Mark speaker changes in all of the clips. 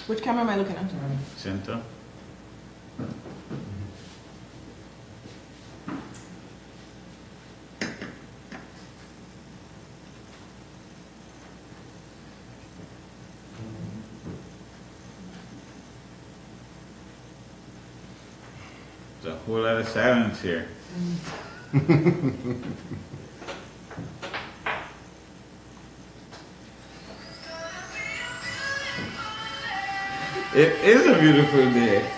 Speaker 1: Which camera am I looking at?
Speaker 2: Center. There's a whole lot of silence here. It is a beautiful day.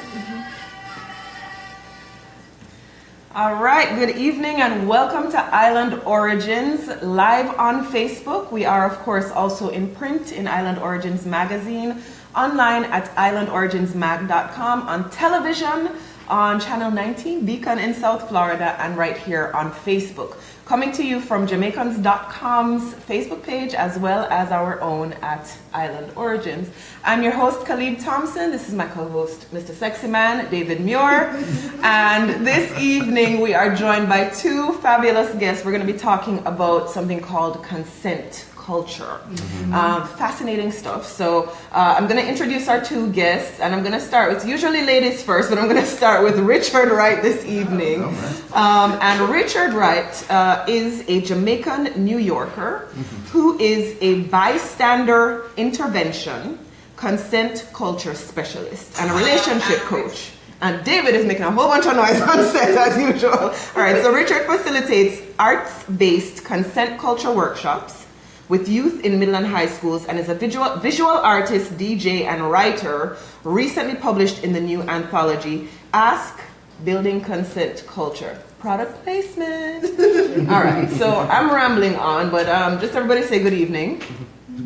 Speaker 1: All right, good evening and welcome to Island Origins live on Facebook. We are, of course, also in print in Island Origins magazine, online at islandoriginsmag.com, on television on Channel 19, Beacon in South Florida, and right here on Facebook. Coming to you from Jamaicans.com's Facebook page, as well as our own at Island Origins. I'm your host, Calibe Thompson. This is my co-host, Mr. Sexy Man, David Muir. And this evening, we are joined by two fabulous guests. We're going to be talking about something called consent culture. Fascinating stuff. So I'm going to introduce our two guests, and I'm going to start with, usually ladies first, but I'm going to start with Richard Wright this evening. And Richard Wright is a Jamaican New Yorker who is a bystander intervention, consent culture specialist, and a relationship coach. And David is making a whole bunch of noise on set as usual. All right, so Richard facilitates arts-based consent culture workshops with youth in middle and high schools, and is a visual artist, DJ, and writer, recently published in the new anthology, Ask Building Consent Culture. Product placement. All right, so I'm rambling on, but just everybody say good evening.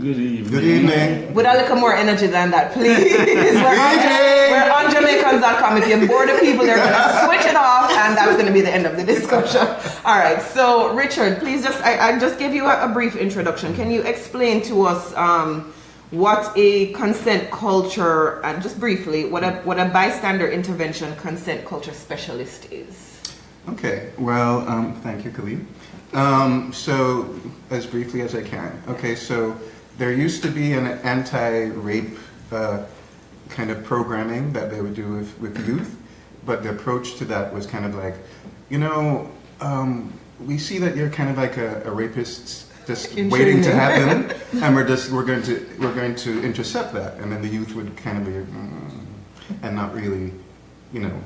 Speaker 2: Good evening.
Speaker 3: Good evening.
Speaker 1: With a little more energy than that, please. We're on Jamaicans.com. If you're bored of people, they're going to switch it off, and that's going to be the end of the discussion. All right, so Richard, please I just gave you a brief introduction. Can you explain to us what a consent culture, and just briefly, what a bystander intervention consent culture specialist is?
Speaker 3: Okay, well, thank you, Khalid. So, as briefly as I can. Okay, so there used to be an anti-rape kind of programming that they would do with youth, but the approach to that was kind of like, we see that you're kind of like a rapist just waiting to happen, and we're going to intercept that, and then the youth would kind of be and not really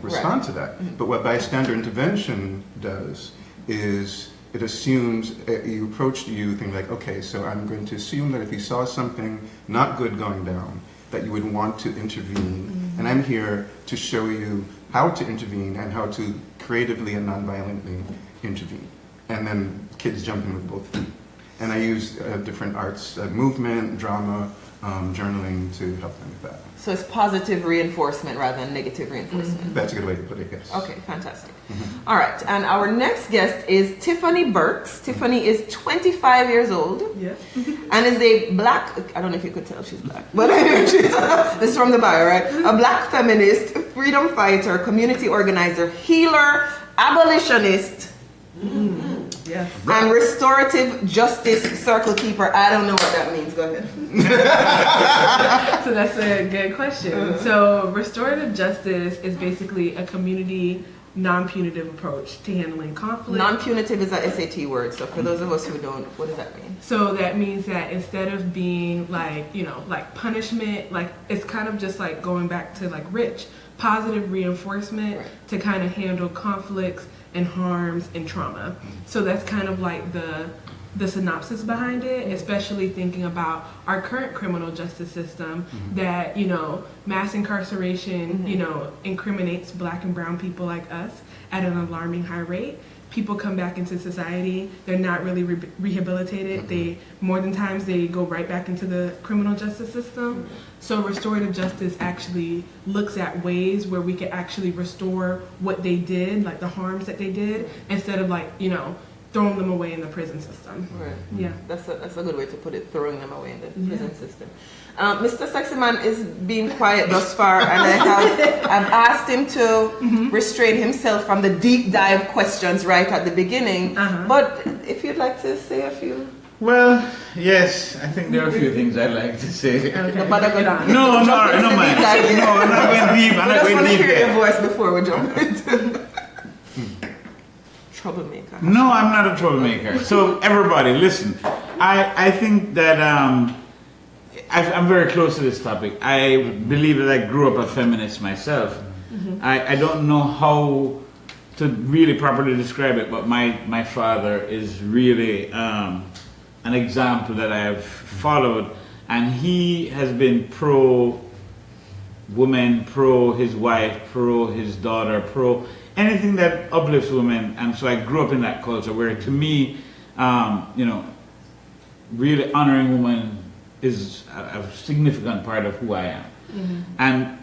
Speaker 3: respond to that. But what bystander intervention does is it assumes you approach the youth and like, okay, so I'm going to assume that if you saw something not good going down, that you would want to intervene, and I'm here to show you how to intervene and how to creatively and non-violently intervene. And then kids jump in with both feet. And I use different arts, movement, drama, journaling to help them with that.
Speaker 1: So it's positive reinforcement rather than negative reinforcement.
Speaker 3: That's a good way to put it, yes.
Speaker 1: Okay, fantastic. All right, and our next guest is Tiffany Burks. Tiffany is 25 years old and is a black, I don't know if you could tell she's black, but this is from the bio, right? A black feminist, freedom fighter, community organizer, healer, abolitionist, and restorative justice circle keeper. I don't know what that means. Go ahead.
Speaker 4: So that's a good question. So restorative justice is basically a community non-punitive approach to handling conflict.
Speaker 1: Non-punitive is a SAT word. So for those of us who don't, what does that mean?
Speaker 4: So that means that instead of being like punishment, like it's kind of just like going back to like positive reinforcement to kind of handle conflicts and harms and trauma. So that's kind of like the synopsis behind it, especially thinking about our current criminal justice system that, mass incarceration, incriminates black and brown people like us at an alarming high rate. People come back into society, they're not really rehabilitated. They, more than times, they go right back into the criminal justice system. So restorative justice actually looks at ways where we can actually restore what they did, like the harms that they did, instead of throwing them away in the prison system.
Speaker 1: Right.
Speaker 4: Yeah.
Speaker 1: That's a good way to put it, throwing them away in the prison system. Mr. Sexy Man is being quiet thus far, and I've asked him to restrain himself from the deep dive questions right at the beginning. But if you'd like to say a few
Speaker 2: Well, yes, I think there are a few things I'd like to say.
Speaker 4: Okay.
Speaker 1: No, but I go down.
Speaker 2: No, man. No, I'm not going deep. I'm
Speaker 1: I
Speaker 2: not
Speaker 1: just
Speaker 2: going
Speaker 1: want to
Speaker 2: deep
Speaker 1: hear your
Speaker 2: yet.
Speaker 1: voice before we jump into troublemaker.
Speaker 2: No, I'm not a troublemaker. So everybody, listen. I think that I'm very close to this topic. I believe that I grew up a feminist myself. I don't know how to really properly describe it, but my father is really an example that I have followed, and he has been pro woman, pro his wife, pro his daughter, pro anything that uplifts women. And so I grew up in that culture where, to me, really honoring women is a significant part of who I am. And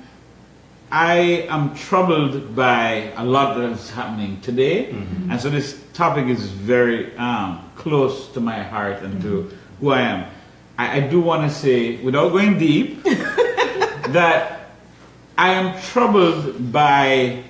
Speaker 2: I am troubled by a lot that is happening today, and so this topic is very close to my heart and to who I am. I do want to say, without going deep, that I am troubled by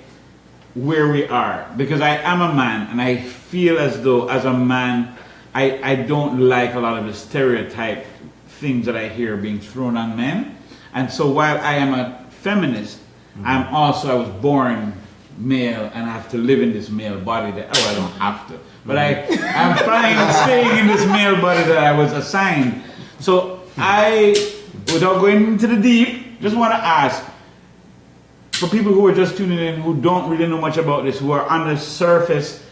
Speaker 2: where we are, because I am a man, and I feel as though, as a man, I don't like a lot of the stereotype things that I hear being thrown on men. And so while I am a feminist, I was born male, and I have to live in this male body that, I don't have to, but I'm fine staying in this male body that I was assigned. So without going into the deep, just want to ask, for people who are just tuning in, who don't really know much about this, who are on the surface,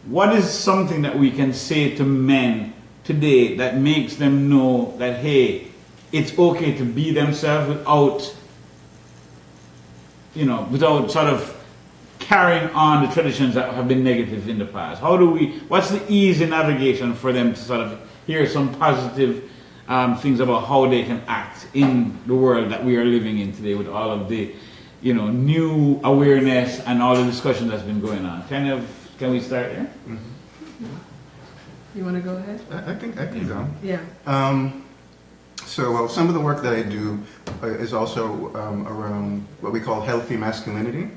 Speaker 2: what is something that we can say to men today that makes them know that, hey, it's okay to be themselves without sort of carrying on the traditions that have been negative in the past? What's the easy navigation for them to sort of hear some positive things about how they can act in the world that we are living in today, with all of the new awareness and all the discussion that's been going on? Can we start there?
Speaker 4: You want to go ahead?
Speaker 3: I think go.
Speaker 4: Yeah.
Speaker 3: So some of the work that I do is also around what we call healthy masculinity,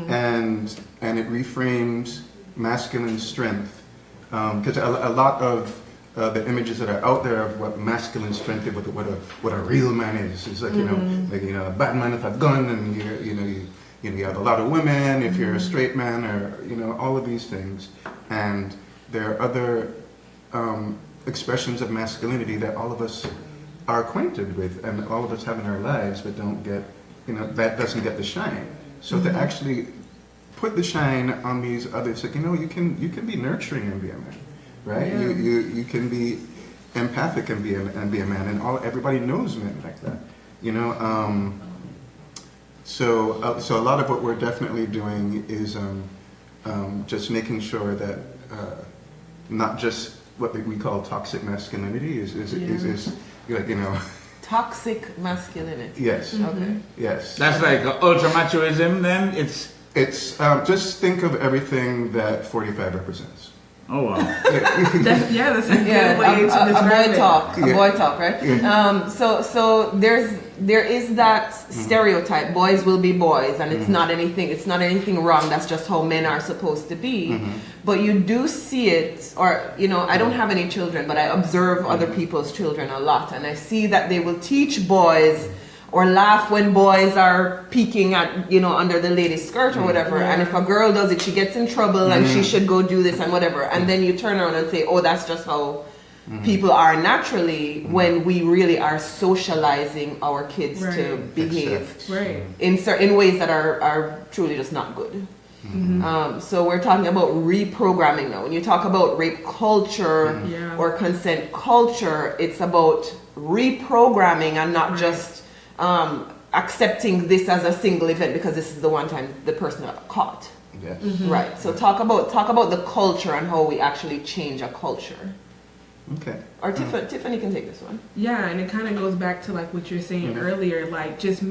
Speaker 3: and it reframes masculine strength, because a lot of the images that are out there of what masculine strength is, what a real man is. It's like a bad man with a gun, and you have a lot of women if you're a straight man, or all of these things. And there are other expressions of masculinity that all of us are acquainted with, and all of us have in our lives, but don't get, that doesn't get the shine. So to actually put the shine on these others, like, you can be nurturing and be a man, right?
Speaker 4: Yeah.
Speaker 3: You can be empathic and be a man, and everybody knows men like that, So a lot of what we're definitely doing is just making sure that not just what we call toxic masculinity is
Speaker 1: Toxic masculinity.
Speaker 3: Yes.
Speaker 1: Okay.
Speaker 3: Yes.
Speaker 2: That's like ultra machoism. Then it's
Speaker 3: just think of everything that 45 represents.
Speaker 2: oh wow.
Speaker 4: That's a good way to
Speaker 1: a
Speaker 4: describe
Speaker 1: boy
Speaker 4: it.
Speaker 1: talk, a
Speaker 3: Yeah.
Speaker 1: boy talk, right?
Speaker 3: Yeah.
Speaker 1: So there is that stereotype. Boys will be boys, and it's not anything wrong. That's just how men are supposed to be. But you do see it, or I don't have any children, but I observe other people's children a lot, and I see that they will teach boys or laugh when boys are peeking at under the lady's skirt or whatever, and if a girl does it, she gets in trouble and she should go do this and whatever, and then you turn around and say, oh, that's just how people are naturally, when we really are socializing our kids to behave
Speaker 4: Right.
Speaker 1: in ways that are truly just not good. So we're talking about reprogramming now. When you talk about rape culture or consent culture, it's about reprogramming and not just accepting this as a single event because this is the one time the person got caught.
Speaker 3: Yes.
Speaker 1: Right. So talk about the culture and how we actually change a culture.
Speaker 3: Okay.
Speaker 1: Or Tiffany can take this one.
Speaker 4: Yeah, and it kind of goes back to like what you're saying earlier, like just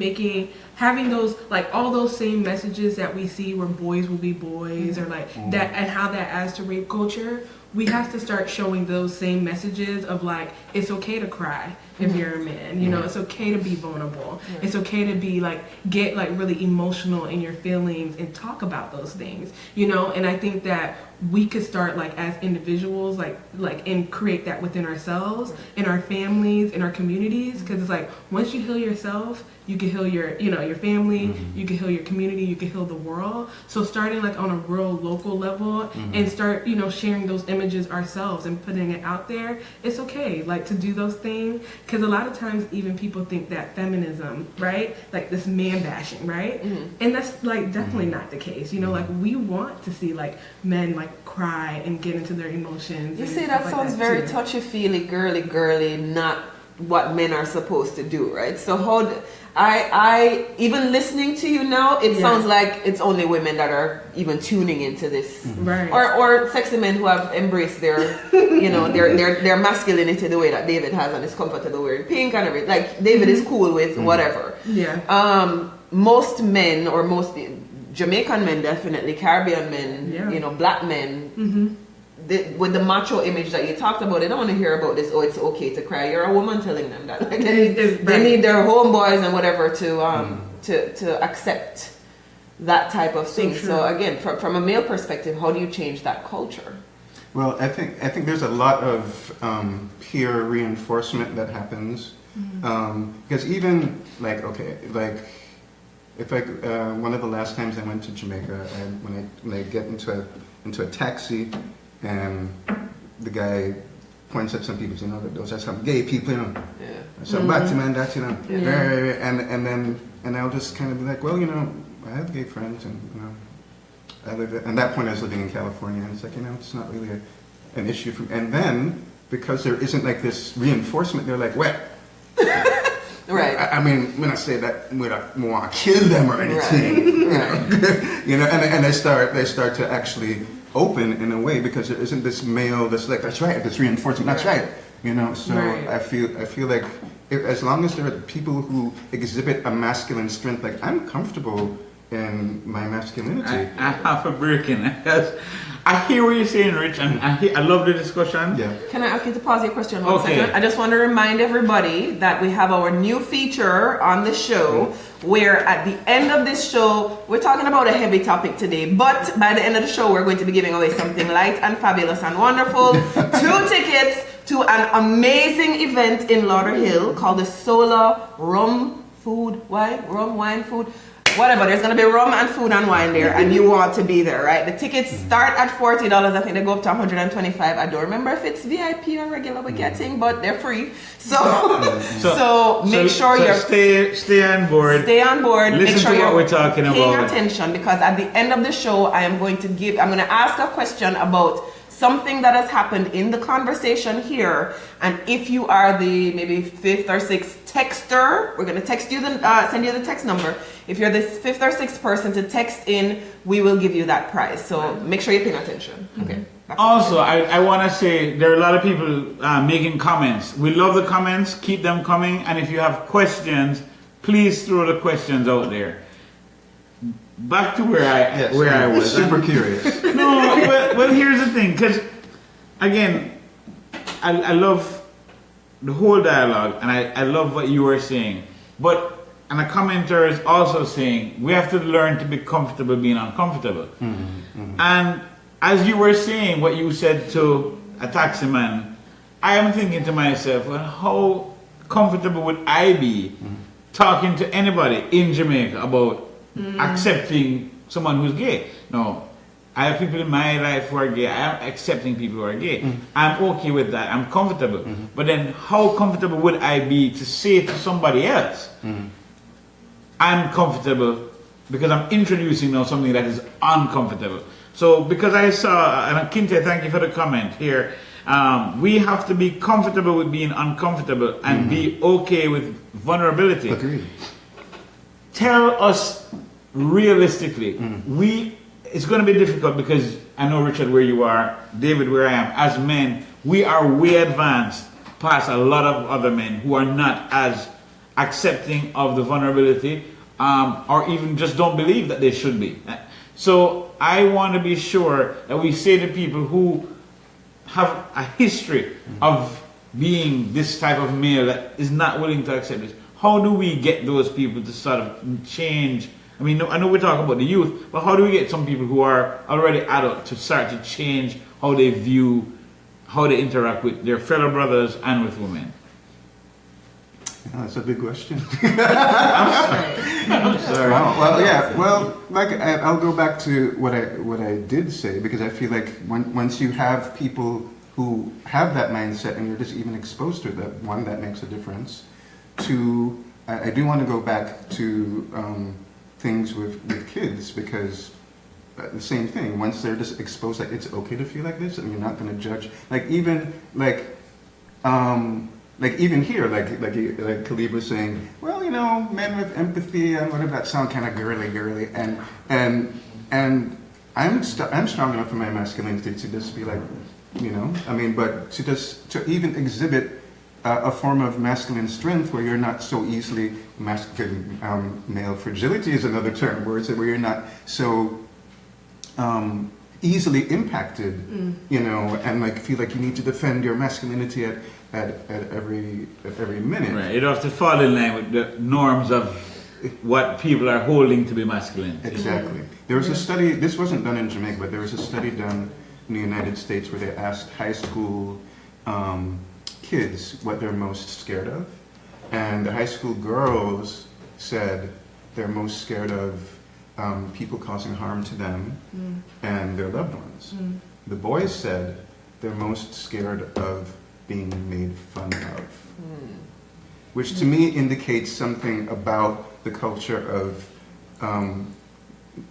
Speaker 4: having those, like all those same messages that we see where boys will be boys or like that, and how that adds to rape culture. we have to start showing those same messages of like, it's okay to cry if you're a man, you know, it's okay to be vulnerable. It's okay to be like, get like really emotional in your feelings and talk about those things, you know? And I think that we could start like as individuals, like and create that within ourselves, in our families, in our communities. Cause it's like, once you heal yourself, you can heal your, you know, your family, you can heal your community, you can heal the world. So starting like on a real local level and start, you know, sharing those images ourselves and putting it out there. It's okay, like to do those things. Cause a lot of times even people think that feminism, right? Like this man bashing, right? And that's like definitely not the case. You know, like we want to see like men like cry and get into their emotions.
Speaker 1: You see, that sounds very touchy-feely, girly, not what men are supposed to do, right? So how I even listening to you now, it sounds like it's only women that are even tuning into this,
Speaker 4: right?
Speaker 1: Or sexy men who have embraced their, you know, their masculinity the way that David has and is comfortable wearing pink and everything. Like David is cool with whatever. Most men, or most Jamaican men, definitely Caribbean men, you know, black men. With the macho image that you talked about, they don't want to hear about this. Oh, it's okay to cry. You're a woman telling them that. Like, they need their homeboys and whatever to accept that type of thing. So again, from a male perspective, how do you change that culture?
Speaker 3: Well, I think there's a lot of peer reinforcement that happens because even like if I one of the last times I went to Jamaica, when I get into a taxi. And the guy points at some people, you know, those are some gay people, you know, some batty man, that, you know, and I'll just kind of be like, well, you know, I have gay friends, and you know, at that point I was living in California, and it's like, you know, it's not really an issue for me. And then because there isn't like this reinforcement, they're like, well,
Speaker 1: right.
Speaker 3: I mean, when I say that, we don't want to kill them or anything,
Speaker 1: right.
Speaker 3: You know, and they start to actually open in a way because there isn't this male that's like, that's right, this reinforcement, that's right, you know. So I feel like as long as there are people who exhibit a masculine strength, like I'm comfortable in my masculinity.
Speaker 2: I have a break in. I hear what you're saying, Rich, and I love the discussion.
Speaker 3: Yeah.
Speaker 1: Can I ask you to pause your question one second? I just want to remind everybody that we have our new feature on the show where at the end of this show, we're talking about a heavy topic today, but by the end of the show, we're going to be giving away something light and fabulous and wonderful. 2 tickets to an amazing event in Lauderhill called the Solar Rum Wine Food. Whatever, there's going to be rum and food and wine there, and you want to be there, right? The tickets start at $40. I think they go up to $125. I don't remember if it's VIP or regular we're getting, but they're free. So make sure you're
Speaker 2: stay on board.
Speaker 1: Stay on board.
Speaker 2: Listen
Speaker 1: make sure
Speaker 2: to what we're talking
Speaker 1: about.
Speaker 2: Paying
Speaker 1: attention, because at the end of the show, I'm going to ask a question about something that has happened in the conversation here, and if you are the maybe 5th or 6th texter, we're going to text you send you the text number. If you're the 5th or 6th person to text in, we will give you that prize. So make sure you're paying attention. Okay.
Speaker 2: Also, I want to say there are a lot of people making comments. We love the comments. Keep them coming. And if you have questions, please throw the questions out there. Back to where I was.
Speaker 3: Super curious.
Speaker 2: No, well, here's the thing, because again, I love the whole dialogue, and I love what you were saying. And a commenter is also saying we have to learn to be comfortable being uncomfortable. And as you were saying what you said to a taxi man, I am thinking to myself, well, how comfortable would I be talking to anybody in Jamaica about accepting someone who's gay? No, I have people in my life who are gay. I am accepting people who are gay. I'm okay with that. I'm comfortable. But then how comfortable would I be to say to somebody else, I'm comfortable, because I'm introducing now something that is uncomfortable. So because I saw, and Kinte, thank you for the comment here, we have to be comfortable with being uncomfortable and be okay with vulnerability.
Speaker 3: Agreed.
Speaker 2: Tell us realistically, it's going to be difficult because I know, Richard, where you are, David, where I am, as men, we are way advanced past a lot of other men who are not as accepting of the vulnerability, or even just don't believe that they should be. So I want to be sure that we say to people who have a history of being this type of male that is not willing to accept this. How do we get those people to sort of change? I mean, I know we're talking about the youth, but how do we get some people who are already adult to start to change how they view, how they interact with their fellow brothers and with women?
Speaker 3: That's a big question.
Speaker 2: I'm sorry.
Speaker 3: Well, yeah. Well, like I'll go back to what I did say, because I feel like once you have people who have that mindset and you're just even exposed to that, one, that makes a difference. Two, I do want to go back to things with kids, because the same thing. Once they're just exposed, like it's okay to feel like this, and you're not going to judge. Like even even here, like Calibe was saying, well, you know, men with empathy and whatever, that sound kind of girly, and I'm strong enough in my masculinity to just be like, you know, I mean, but to even exhibit a form of masculine strength where you're not so easily masculine. Male fragility is another term, where you're not so easily impacted, you know, and like feel like you need to defend your masculinity at every minute.
Speaker 2: Right. You don't have to fall in line with the norms of what people are holding to be masculine.
Speaker 3: Exactly. There was a study, this wasn't done in Jamaica, but there was a study done in the United States where they asked high school kids what they're most scared of. And the high school girls said they're most scared of people causing harm to them and their loved ones. The boys said they're most scared of being made fun of, which to me indicates something about the culture of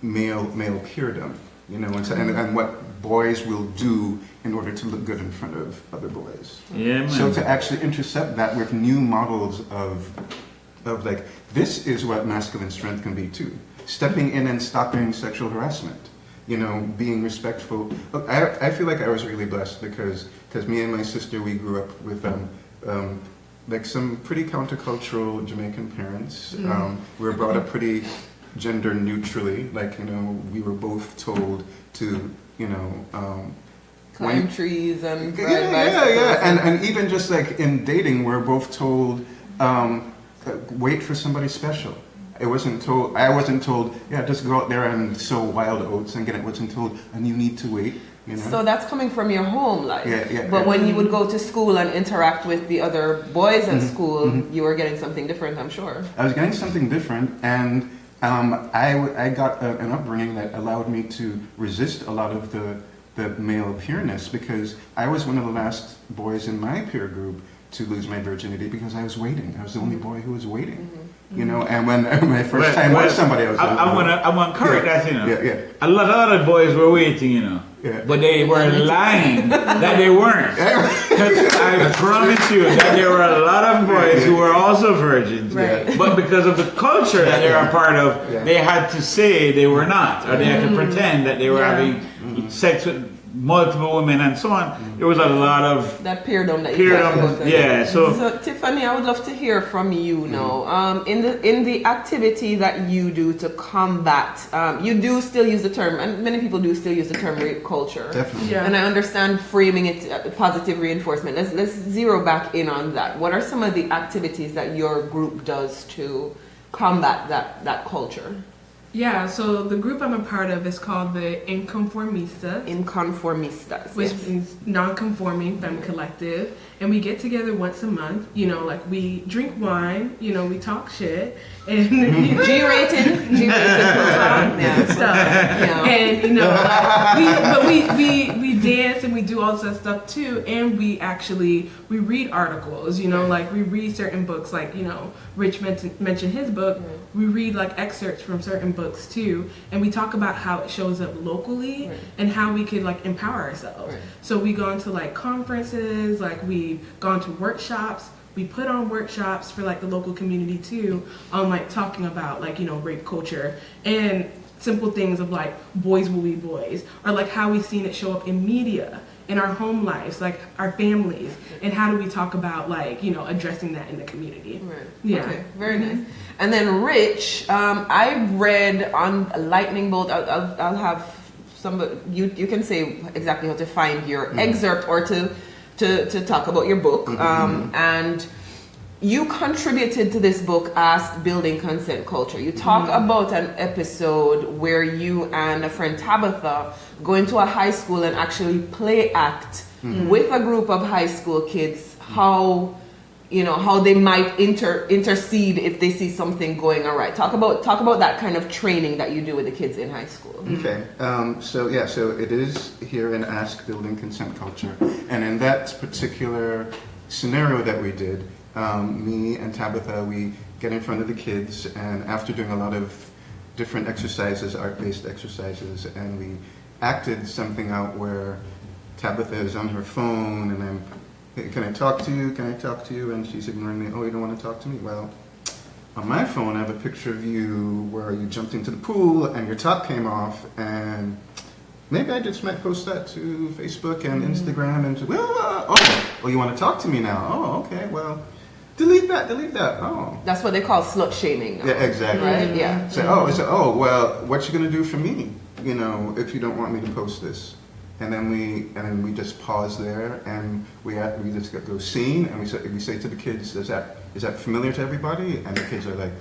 Speaker 3: male peerdom, you know, and what boys will do in order to look good in front of other boys.
Speaker 2: Yeah, man.
Speaker 3: So to actually intercept that with new models of like, this is what masculine strength can be too. Stepping in and stopping sexual harassment. You know, being respectful. Look, I feel like I was really blessed because me and my sister, we grew up with like some pretty countercultural Jamaican parents. We were brought up pretty gender neutrally. Like, you know, we were both told to, you know,
Speaker 1: climb trees and
Speaker 3: ride bicycles. And even just like in dating, we're both told, wait for somebody special. I wasn't told, yeah, just go out there and sow wild oats and get it. I wasn't told, and you need to wait, you know?
Speaker 1: So that's coming from your home life.
Speaker 3: Yeah.
Speaker 1: But when you would go to school and interact with the other boys at school, you were getting something different, I'm sure.
Speaker 3: I was getting something different, and I got an upbringing that allowed me to resist a lot of the male peerness, because I was one of the last boys in my peer group to lose my virginity because I was waiting. I was the only boy who was waiting. You know, and when my first time was somebody, I
Speaker 2: want to correct that, you know.
Speaker 3: Yeah.
Speaker 2: A lot of other boys were waiting, you know.
Speaker 3: Yeah.
Speaker 2: But they were lying that they weren't. Because I promise you that there were a lot of boys who were also virgins.
Speaker 1: Right.
Speaker 2: But because of the culture that they are a part of, they had to say they were not. Or they had to pretend that they were having sex with multiple women and so on. There was a lot of
Speaker 1: that peerdom that you talked about.
Speaker 2: Yeah.
Speaker 1: So Tiffany, I would love to hear from you now. In the activity that you do to combat, you do still use the term, and many people do still use the term rape culture.
Speaker 3: Definitely.
Speaker 1: Yeah. And I understand framing it positive reinforcement. Let's zero back in on that. What are some of the activities that your group does to combat that culture?
Speaker 4: Yeah, so the group I'm a part of is called the Inconformistas.
Speaker 1: Inconformistas.
Speaker 4: Which means non-conforming femme collective. And we get together once a month, you know, like we drink wine, you know, we talk shit. And
Speaker 1: G-rated
Speaker 4: stuff. Yeah. And, you know, we dance and we do all that stuff too. And we read articles, you know, like we read certain books, like, you know, Rich mentioned his book. We read like excerpts from certain books too, and we talk about how it shows up locally and how we could like empower ourselves. So we go into like conferences, like we've gone to workshops. We put on workshops for like the local community too, on like talking about like, you know, rape culture and simple things of like boys will be boys, or like how we've seen it show up in media, in our home lives, like our families, and how do we talk about like, you know, addressing that in the community.
Speaker 1: Right.
Speaker 4: Yeah.
Speaker 1: Okay. Very nice. And then Rich, I read on Lightning Bolt, I'll have you can say exactly how to find your excerpt or to talk about your book. And you contributed to this book, Ask Building Consent Culture. You talk about an episode where you and a friend Tabitha go into a high school and actually play act with a group of high school kids, how they might intercede if they see something going awry. Talk about that kind of training that you do with the kids in high school.
Speaker 3: Okay, so it is here in Ask Building Consent Culture, and in that particular scenario that we did, me and Tabitha, we get in front of the kids, and after doing a lot of different exercises, art-based exercises, and we acted something out where Tabitha is on her phone, and I'm, hey, can I talk to you? Can I talk to you? And she's ignoring me. Oh, you don't want to talk to me? Well, on my phone, I have a picture of you where you jumped into the pool and your top came off, and maybe I just might post that to Facebook and Instagram and you want to talk to me now? Oh, okay, well, delete that. Oh.
Speaker 1: That's what they call slut shaming now.
Speaker 3: Yeah, exactly.
Speaker 1: Right? Yeah.
Speaker 3: Well, what you gonna do for me? If you don't want me to post this. And then we just pause there, and we just go scene, and we say to the kids, is that familiar to everybody? And the kids are like,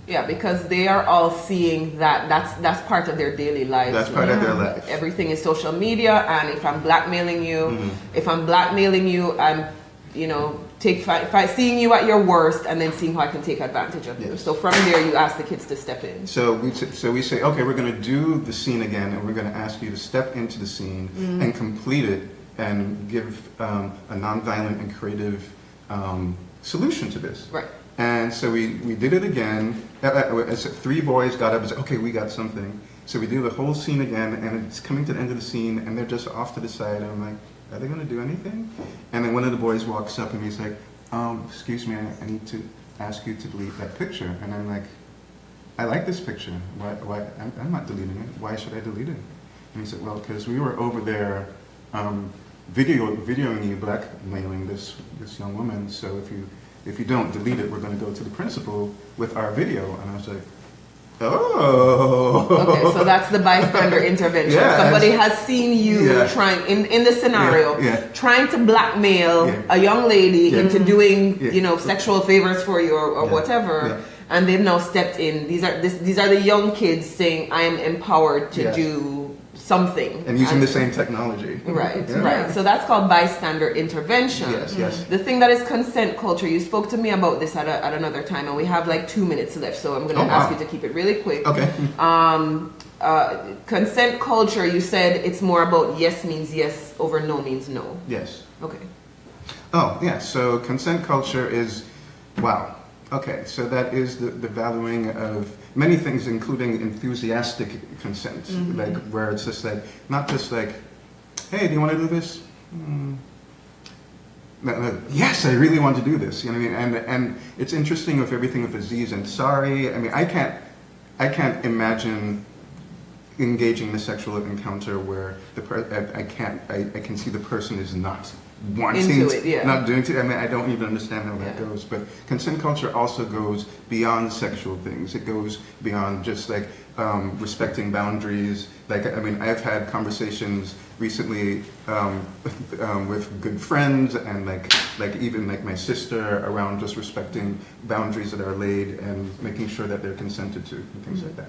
Speaker 1: Yeah, because they are all seeing that's part of their daily lives.
Speaker 3: That's part of their life.
Speaker 1: Everything is social media, and if I'm blackmailing you, I'm, seeing you at your worst, and then seeing how I can take advantage of you. So from there, you ask the kids to step in.
Speaker 3: So we say, okay, we're going to do the scene again, and we're going to ask you to step into the scene and complete it, and give a nonviolent and creative solution to this.
Speaker 1: Right.
Speaker 3: And so we did it again. 3 boys got up and said, okay, we got something. So we do the whole scene again, and it's coming to the end of the scene, and they're just off to the side, and I'm like, are they going to do anything? And then one of the boys walks up and he's like, excuse me, I need to ask you to delete that picture. And I'm like, I like this picture. Why? I'm not deleting it. Why should I delete it? And he said, well, because we were over there videoing you blackmailing this young woman. So if you don't delete it, we're going to go to the principal with our video. And I was like, oh.
Speaker 1: Okay, so that's the bystander intervention.
Speaker 3: Yeah,
Speaker 1: somebody has seen you trying in the scenario, trying to blackmail a young lady into doing sexual favors for you or whatever, and they've now stepped in. These are the young kids saying, I am empowered to do something.
Speaker 3: And using the same technology.
Speaker 1: Right, right. So that's called bystander intervention.
Speaker 3: Yes.
Speaker 1: The thing that is consent culture, you spoke to me about this at another time, and we have like 2 minutes left, so I'm going to ask you to keep it really quick.
Speaker 3: Okay.
Speaker 1: Consent culture, you said it's more about yes means yes over no means no.
Speaker 3: Yes.
Speaker 1: Okay.
Speaker 3: Oh, yeah. So consent culture is, wow. Okay, so that is the valuing of many things, including enthusiastic consent, like where it's just like, not just like, hey, do you want to do this? Yes, I really want to do this. You know what I mean? And it's interesting with everything with Aziz and Sari. I mean, I can't imagine engaging in a sexual encounter where I can see the person is not wanting not doing it. I mean, I don't even understand how that goes. But consent culture also goes beyond sexual things. It goes beyond just like respecting boundaries. Like, I mean, I've had conversations recently with good friends and like even like my sister around just respecting boundaries that are laid and making sure that they're consented to and things like that.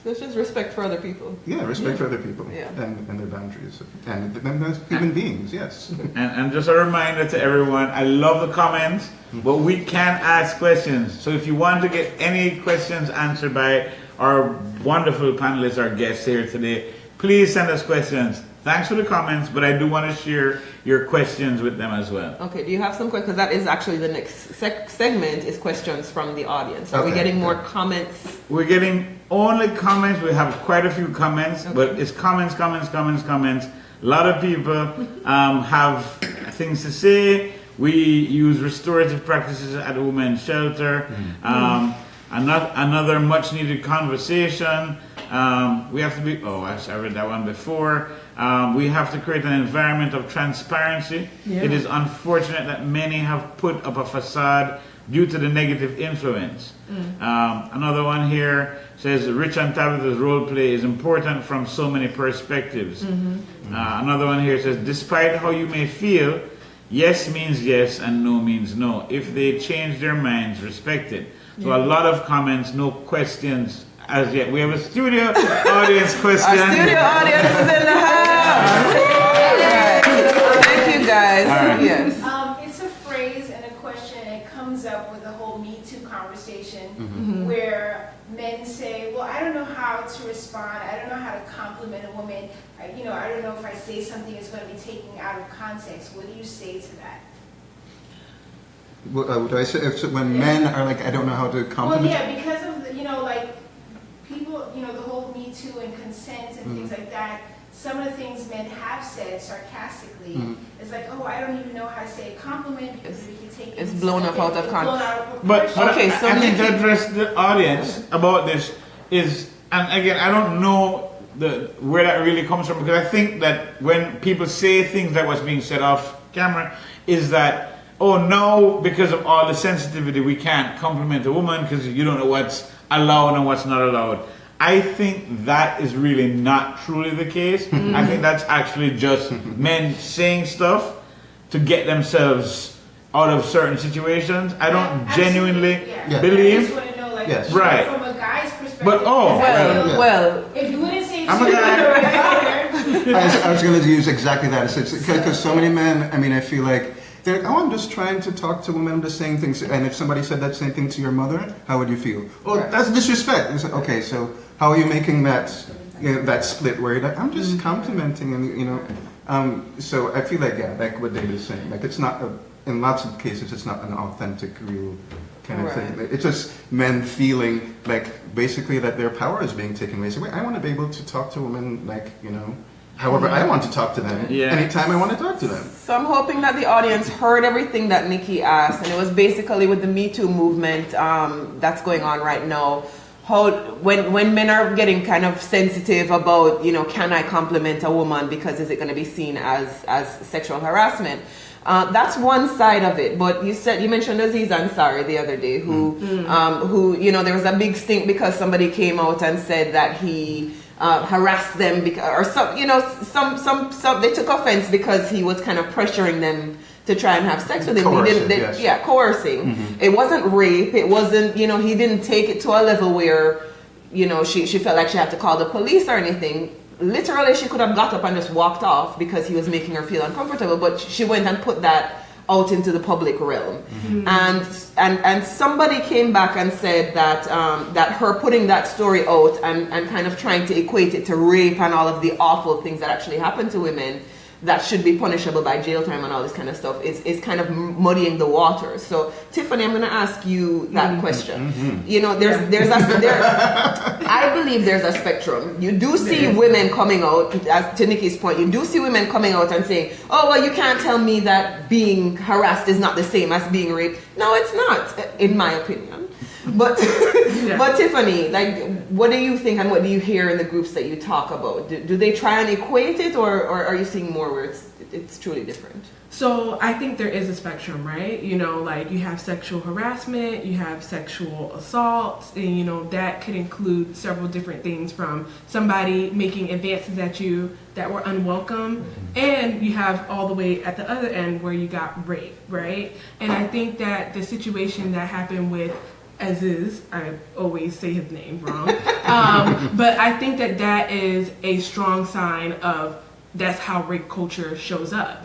Speaker 1: It's just respect for other people.
Speaker 3: Yeah, respect for other people and their boundaries. And as human beings, yes.
Speaker 2: And just a reminder to everyone, I love the comments, but we can ask questions. So if you want to get any questions answered by our wonderful panelists, our guests here today, please send us questions. Thanks for the comments, but I do want to share your questions with them as well. Okay,
Speaker 1: do you have some questions? Because that is actually the next segment is questions from the audience. Are we getting more comments?
Speaker 2: We're getting only comments. We have quite a few comments, but it's comments. A lot of people have things to say. We use restorative practices at a women's shelter. Another much needed conversation. We have to be, I read that one before. We have to create an environment of transparency. Yeah. It is unfortunate that many have put up a facade due to the negative influence. Another one here says Rich and Tabitha's role play is important from so many perspectives. Another one here says, despite how you may feel, yes means yes and no means no. If they change their minds, respect it. So a lot of comments, no questions as yet. We have a studio audience question.
Speaker 1: Our studio audience is in the house. Thank you guys.
Speaker 2: Right.
Speaker 1: Yes.
Speaker 5: It's a phrase and a question. It comes up with the whole Me Too conversation where men say, well, I don't know how to respond. I don't know how to compliment a woman. I don't know if I say something it's going to be taken out of context. What do you say to that?
Speaker 3: What do I say? When men are like, I don't know how to compliment.
Speaker 5: Well, yeah, because of the, people, the whole Me Too and consent and things like that. Some of the things men have said sarcastically is like, oh, I don't even know how to say a compliment because if you take
Speaker 1: It's blown up out of context.
Speaker 2: But
Speaker 1: Okay, so
Speaker 2: I think
Speaker 1: Nikki-
Speaker 2: to address the audience about this is, and again, I don't know where that really comes from, because I think that when people say things that was being said off camera is that, oh no, because of all the sensitivity, we can't compliment a woman because you don't know what's allowed and what's not allowed. I think that is really not truly the case. I think that's actually just men saying stuff to get themselves out of certain situations. I don't genuinely believe.
Speaker 5: I just want to know, like,
Speaker 3: Yes.
Speaker 2: Right.
Speaker 5: from a guy's perspective.
Speaker 2: But
Speaker 1: Well,
Speaker 5: if you wouldn't say
Speaker 2: I'm a guy.
Speaker 3: I was going to use exactly that. Because so many men, I feel like, they're like, oh, I'm just trying to talk to women, I'm just saying things. And if somebody said that same thing to your mother, how would you feel? Oh, that's disrespect. It's like, okay, so how are you making that that split where you're like, I'm just complimenting, and so I feel like, like what David is saying, like it's not, in lots of cases, it's not an authentic, real kind of thing. It's just men feeling like basically that their power is being taken away. So wait, I want to be able to talk to women like, however I want to talk to them, anytime I want to talk to them.
Speaker 1: So I'm hoping that the audience heard everything that Nikki asked, and it was basically with the Me Too movement that's going on right now. How when men are getting kind of sensitive about, can I compliment a woman because is it going to be seen as sexual harassment? That's one side of it. But you mentioned Aziz Ansari the other day, who there was a big stink because somebody came out and said that he harassed them because, or some they took offense because he was kind of pressuring them to try and have sex with him. Coercing. It wasn't rape. It wasn't, he didn't take it to a level where, she felt like she had to call the police or anything. Literally, she could have got up and just walked off because he was making her feel uncomfortable, but she went and put that out into the public realm. And somebody came back and said that that her putting that story out and kind of trying to equate it to rape and all of the awful things that actually happen to women that should be punishable by jail time and all this kind of stuff is kind of muddying the waters. So Tiffany, I'm going to ask you that question. I believe there's a spectrum. You do see women coming out, as to Nikki's point, you do see women coming out and saying, oh, well, you can't tell me that being harassed is not the same as being raped. No, it's not, in my opinion. But but Tiffany, what do you think and what do you hear in the groups that you talk about? Do they try and equate it, or are you seeing more where it's truly different?
Speaker 4: So I think there is a spectrum, right? You have sexual harassment, you have sexual assaults, and that could include several different things, from somebody making advances at you that were unwelcome, and you have all the way at the other end where you got rape, right? And I think that the situation that happened with Aziz, I always say his name wrong, but I think that is a strong sign of that's how rape culture shows up.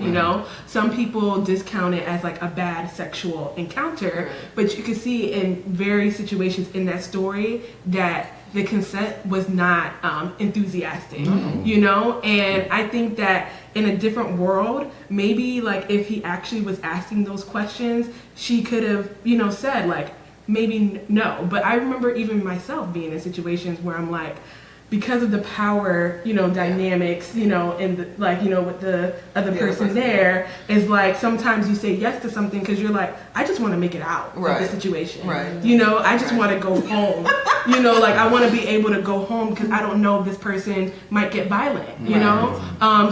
Speaker 4: Some people discount it as like a bad sexual encounter, but you can see in various situations in that story that the consent was not enthusiastic, and I think that in a different world, maybe like if he actually was asking those questions, she could have said like, maybe no. But I remember even myself being in situations where I'm like, because of the power, dynamics, and with the other person there, is like sometimes you say yes to something because you're like, I just want to make it out of the situation.
Speaker 1: Right.
Speaker 4: I just want to go home. I want to be able to go home because I don't know if this person might get violent,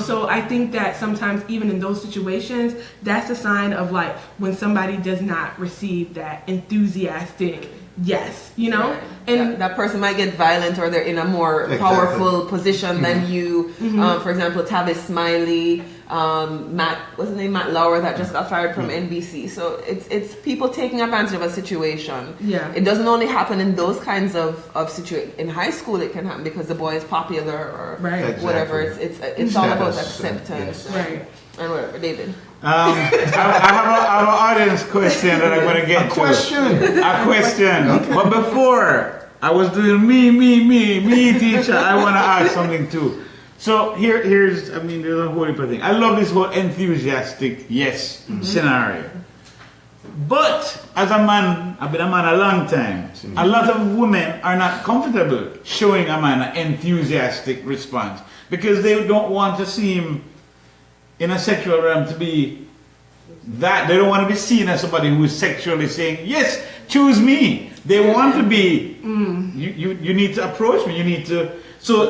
Speaker 4: So I think that sometimes even in those situations, that's a sign of like when somebody does not receive that enthusiastic yes,
Speaker 1: Right.
Speaker 4: and
Speaker 1: that person might get violent, or they're in a more powerful position than you. For example, Tavis Smiley, what's his name, Matt Lauer, that just got fired from NBC. So it's people taking advantage of a situation.
Speaker 4: Yeah,
Speaker 1: it doesn't only happen in those kinds of situations. In high school, it can happen because the boy is popular or whatever. It's all about acceptance.
Speaker 4: Right.
Speaker 1: And whatever, David.
Speaker 2: I have an audience question that I'm going to get to. A question. Okay. But before I was doing me, teacher, I want to ask something too. So there's a whole heap of things. I love this whole enthusiastic yes scenario. But as a man, I've been a man a long time. A lot of women are not comfortable showing a man an enthusiastic response because they don't want to seem in a sexual realm to be that. They don't want to be seen as somebody who is sexually saying, yes, choose me. They want to be, you need to approach me, you need to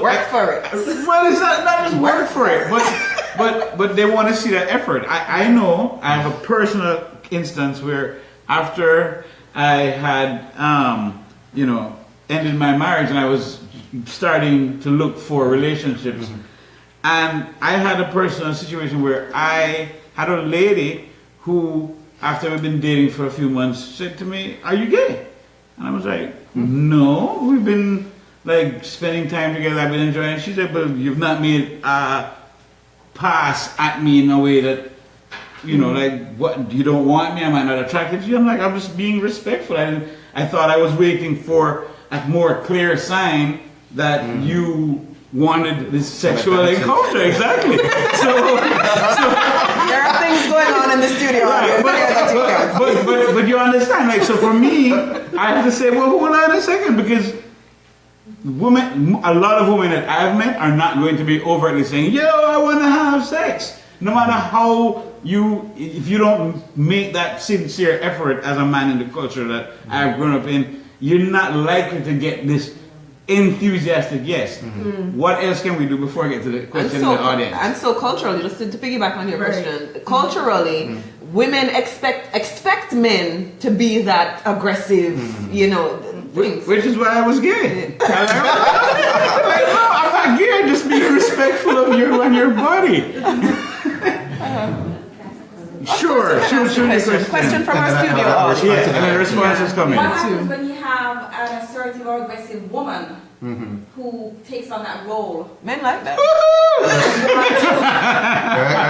Speaker 1: work for it.
Speaker 2: Well, it's not just work for it, but they want to see that effort. I know I have a personal instance where after I had ended my marriage and I was starting to look for relationships, and I had a personal situation where I had a lady who, after we've been dating for a few months, said to me, "Are you gay?" And I was like, "No, we've been like spending time together, I've been enjoying it." She said, "But you've not made a pass at me in a way that, like, what, you don't want me? Am I not attracted to you?" I'm like, "I'm just being respectful." I thought I was waiting for a more clear sign that you wanted this sexual encounter. Exactly. So
Speaker 1: there are things going on in the studio.
Speaker 2: Right, but you understand, like, so for me, I have to say, well, hold on a second, because a lot of women that I've met are not going to be overtly saying, "Yo, I want to have sex." No matter how if you don't make that sincere effort as a man in the culture that I've grown up in, you're not likely to get this enthusiastic yes. What else can we do before I get to the question in the audience?
Speaker 1: And so culturally, just to piggyback on your question, culturally, women expect men to be that aggressive, things.
Speaker 2: Which is why I was gay. I'm not gay, just be respectful of you and your body. Sure.
Speaker 1: Question from our studio audience.
Speaker 2: Yes, and the response is coming.
Speaker 6: What happens when you have an assertive or aggressive woman who takes on that role?
Speaker 1: Men like that.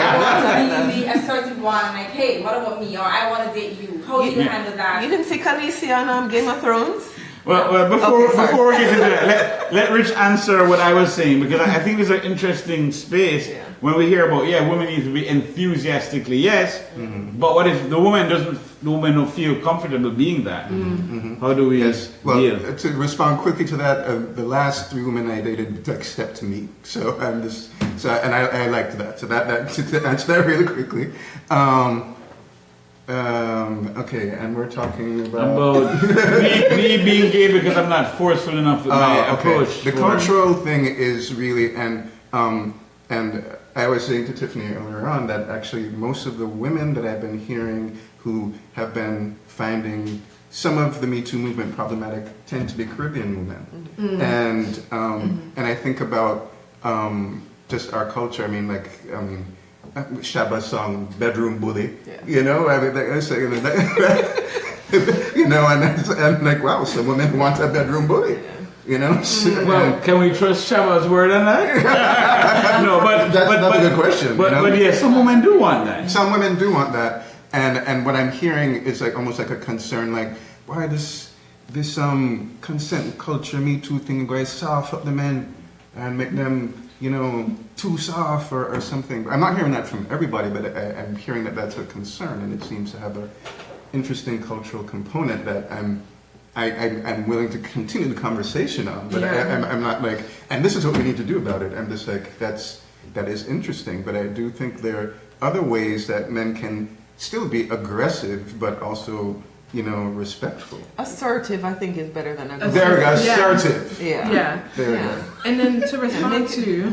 Speaker 6: I want to be the assertive one, like, hey, what about me? Or I want to date you. How do you handle that?
Speaker 1: You didn't see Khaleesi on Game of Thrones?
Speaker 2: Well, before we get into that, let Rich answer what I was saying, because I think there's an interesting space when we hear about, women need to be enthusiastically yes, but what if the woman don't feel comfortable being that? How do we deal?
Speaker 3: Well, to respond quickly to that, the last 3 women I dated like stepped to me, so I liked that. So that to answer that really quickly. Okay, and we're talking about
Speaker 2: me being gay because I'm not forceful enough with my approach.
Speaker 3: The cultural thing is really, and I was saying to Tiffany earlier on that actually most of the women that I've been hearing who have been finding some of the Me Too movement problematic tend to be Caribbean women, and I think about just our culture. Shabba's song "Bedroom Bully," and like, wow, some women want a bedroom bully,
Speaker 2: Well, can we trust Shabba's word on that? No, but
Speaker 3: that's a good question.
Speaker 2: But yeah, some women do want that.
Speaker 3: Some women do want that, and what I'm hearing is like almost like a concern, like, why this consent culture, Me Too thing, guys soft up the men and make them too soft or something. I'm not hearing that from everybody, but I'm hearing that that's a concern, and it seems to have an interesting cultural component that I'm I'm willing to continue the conversation on, but
Speaker 4: Yeah.
Speaker 3: I'm not like, and this is what we need to do about it. I'm just like, that is interesting, but I do think there are other ways that men can still be aggressive, but also, respectful.
Speaker 1: Assertive, I think, is better than aggressive.
Speaker 3: There we go,
Speaker 4: Yeah.
Speaker 3: assertive.
Speaker 4: Yeah.
Speaker 3: There we
Speaker 1: Yeah.
Speaker 3: go.
Speaker 4: And then to respond to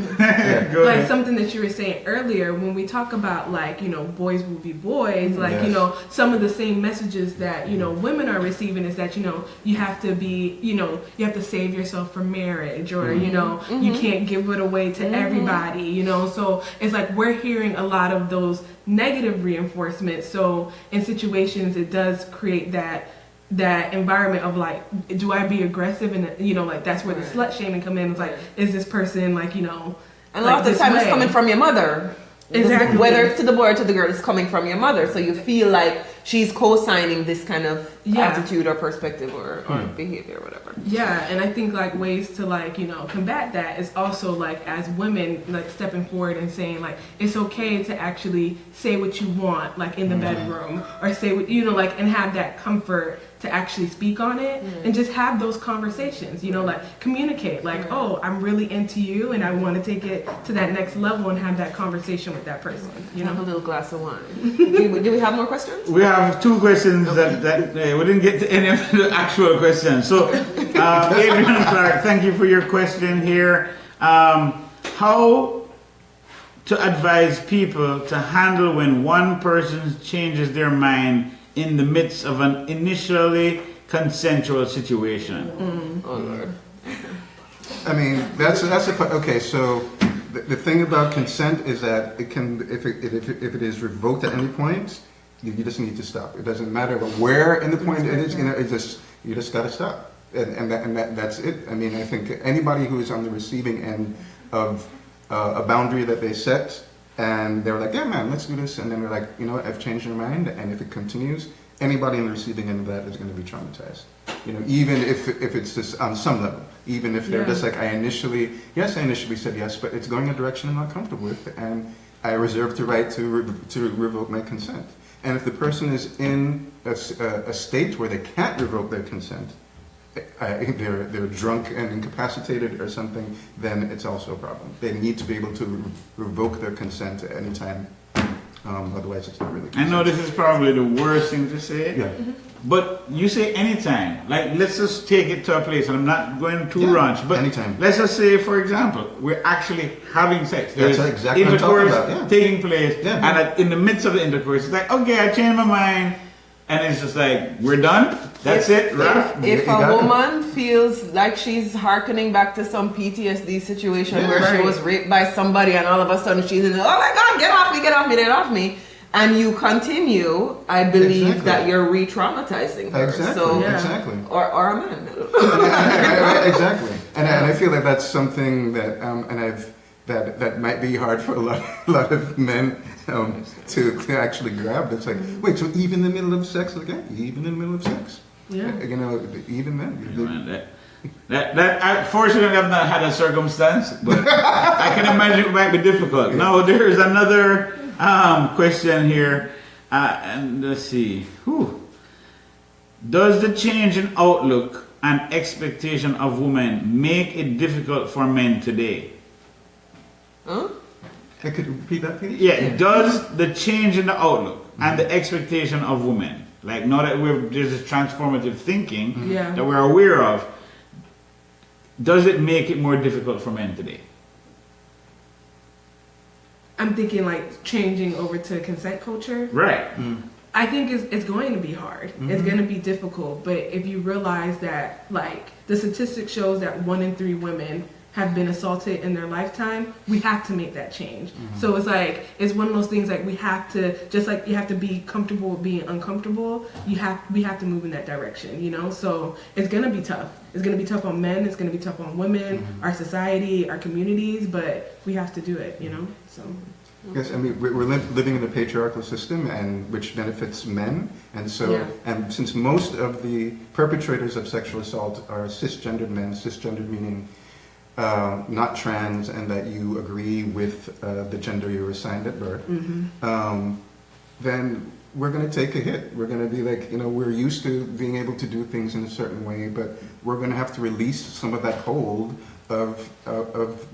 Speaker 2: Go
Speaker 4: like
Speaker 2: ahead.
Speaker 4: something that you were saying earlier, when we talk about like, boys will be boys, like,
Speaker 3: Yes.
Speaker 4: some of the same messages that, women are receiving is that, you have to be, you have to save yourself for marriage or, you can't give it away to everybody, so it's like we're hearing a lot of those negative reinforcements. So in situations, it does create that environment of like, do I be aggressive? And like that's where the slut shaming come in. It's like, is this person like,
Speaker 1: And a
Speaker 4: like
Speaker 1: lot of the
Speaker 4: this
Speaker 1: time it's
Speaker 4: way?
Speaker 1: coming from your mother.
Speaker 4: Exactly.
Speaker 1: Whether it's to the boy or to the girl, it's coming from your mother. So you feel like she's co-signing this kind of attitude or perspective or behavior or whatever.
Speaker 4: Yeah, and I think like ways to like, combat that is also like as women like stepping forward and saying like it's okay to actually say what you want like in the bedroom or say what like and have that comfort to actually speak on it and just have those conversations, like communicate like, oh, I'm really into you and I want to take it to that next level and have that conversation with that person,
Speaker 1: Have a little glass of wine. Do we have more questions?
Speaker 2: We have two questions that we didn't get to any of the actual questions. So, Adrian Clark, thank you for your question here. How to advise people to handle when one person changes their mind in the midst of an initially consensual situation?
Speaker 1: Oh Lord.
Speaker 3: I mean, okay. So the thing about consent is that it can, if it is revoked at any point, you just need to stop. It doesn't matter where in the point it is. You just got to stop, and that's it. I mean, I think anybody who is on the receiving end of a boundary that they set, and they're like, yeah, man, let's do this, and then they're like, you know what, I've changed my mind, and if it continues, anybody on the receiving end of that is going to be traumatized. Even if it's just on some level, even if they're just like, I initially said yes, but it's going a direction I'm not comfortable with, and I reserve the right to revoke my consent. And if the person is in a state where they can't revoke their consent, they're drunk and incapacitated or something, then it's also a problem. They need to be able to revoke their consent at any time. Otherwise, it's not really consent.
Speaker 2: I know this is probably the worst thing to say.
Speaker 3: Yeah.
Speaker 2: But you say anytime. Like, let's just take it to a place, and I'm not going too ranch, but
Speaker 3: anytime.
Speaker 2: Let's just say, for example, we're actually having sex.
Speaker 3: That's
Speaker 2: There's
Speaker 3: exactly what I'm talking
Speaker 2: intercourse
Speaker 3: about,
Speaker 2: taking place,
Speaker 3: Yeah.
Speaker 2: and in the midst of the intercourse, it's like, okay, I changed my mind, and it's just like, we're done? That's it? Ralph?
Speaker 1: If
Speaker 3: You got
Speaker 1: a
Speaker 3: it.
Speaker 1: woman feels like she's hearkening back to some PTSD situation where she was raped by somebody and all of a sudden she's in, oh my God, get off me. And you continue, I believe that you're re-traumatizing her.
Speaker 3: Exactly.
Speaker 1: So,
Speaker 3: Exactly.
Speaker 1: Or a man.
Speaker 3: Exactly. And I feel like that's something that that might be hard for a lot of men to actually grab. It's like, wait, so even in the middle of sex, even in the middle of sex,
Speaker 4: Yeah.
Speaker 3: even then.
Speaker 2: That fortunately I've not had a circumstance, but I can imagine it might be difficult. Now there's another question here, and let's see. Does the change in outlook and expectation of women make it difficult for men today?
Speaker 1: Huh?
Speaker 3: I could repeat that, please?
Speaker 2: Yeah. Does the change in the outlook and the expectation of women, like now that there's this transformative thinking that we're aware of, does it make it more difficult for men today?
Speaker 4: I'm thinking like changing over to consent culture.
Speaker 2: Right.
Speaker 4: I think it's going to be hard. It's going to be difficult. But if you realize that, like, the statistic shows that 1 in 3 women have been assaulted in their lifetime, we have to make that change. So it's like, it's one of those things like we have to, just like you have to be comfortable with being uncomfortable, we have to move in that direction, So it's going to be tough. It's going to be tough on men. It's going to be tough on women, our society, our communities, but we have to do it, So.
Speaker 3: Yes, I mean, we're living in a patriarchal system, and which benefits men, and so, and since most of the perpetrators of sexual assault are cisgendered men, cisgendered meaning not trans, and that you agree with the gender you were assigned at birth, then we're going to take a hit. We're going to be like, we're used to being able to do things in a certain way, but we're going to have to release some of that hold of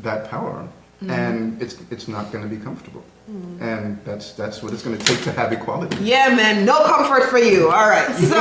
Speaker 3: that power, and it's not going to be comfortable. And that's what it's going to take to have equality.
Speaker 1: Yeah, man, no comfort for you. All right, so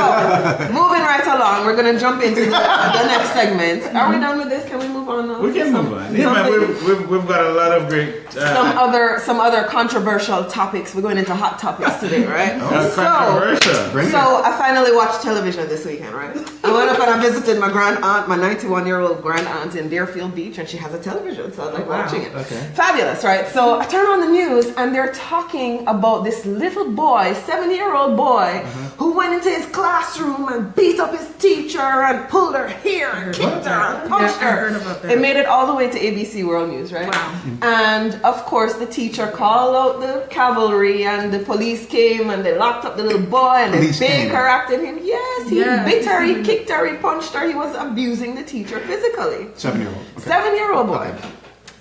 Speaker 1: moving right along, we're going to jump into the next segment. Are we done with this? Can we move on now?
Speaker 2: We can move on. Yeah, man, we've got a lot of great...
Speaker 1: some other controversial topics. We're going into hot topics today, right?
Speaker 2: Controversial.
Speaker 1: So I finally watched television this weekend, right? I went up and I visited my grand aunt, my 91-year-old grand aunt in Deerfield Beach, and she has a television, so I was like watching it.
Speaker 3: Okay.
Speaker 1: Fabulous, right? So I turn on the news, and they're talking about this little boy, 7-year-old boy, who went into his classroom and beat up his teacher and pulled her hair and kicked her and punched her.
Speaker 4: I heard about that.
Speaker 1: It made it all the way to ABC World News, right?
Speaker 4: Wow.
Speaker 1: And of course, the teacher called out the cavalry, and the police came, and they locked up the little boy, and they Baker acted him. Yes, he bit her, he kicked her, he punched her, he was abusing the teacher physically.
Speaker 3: 7-year-old. Okay.
Speaker 1: 7-year-old boy.
Speaker 3: Okay.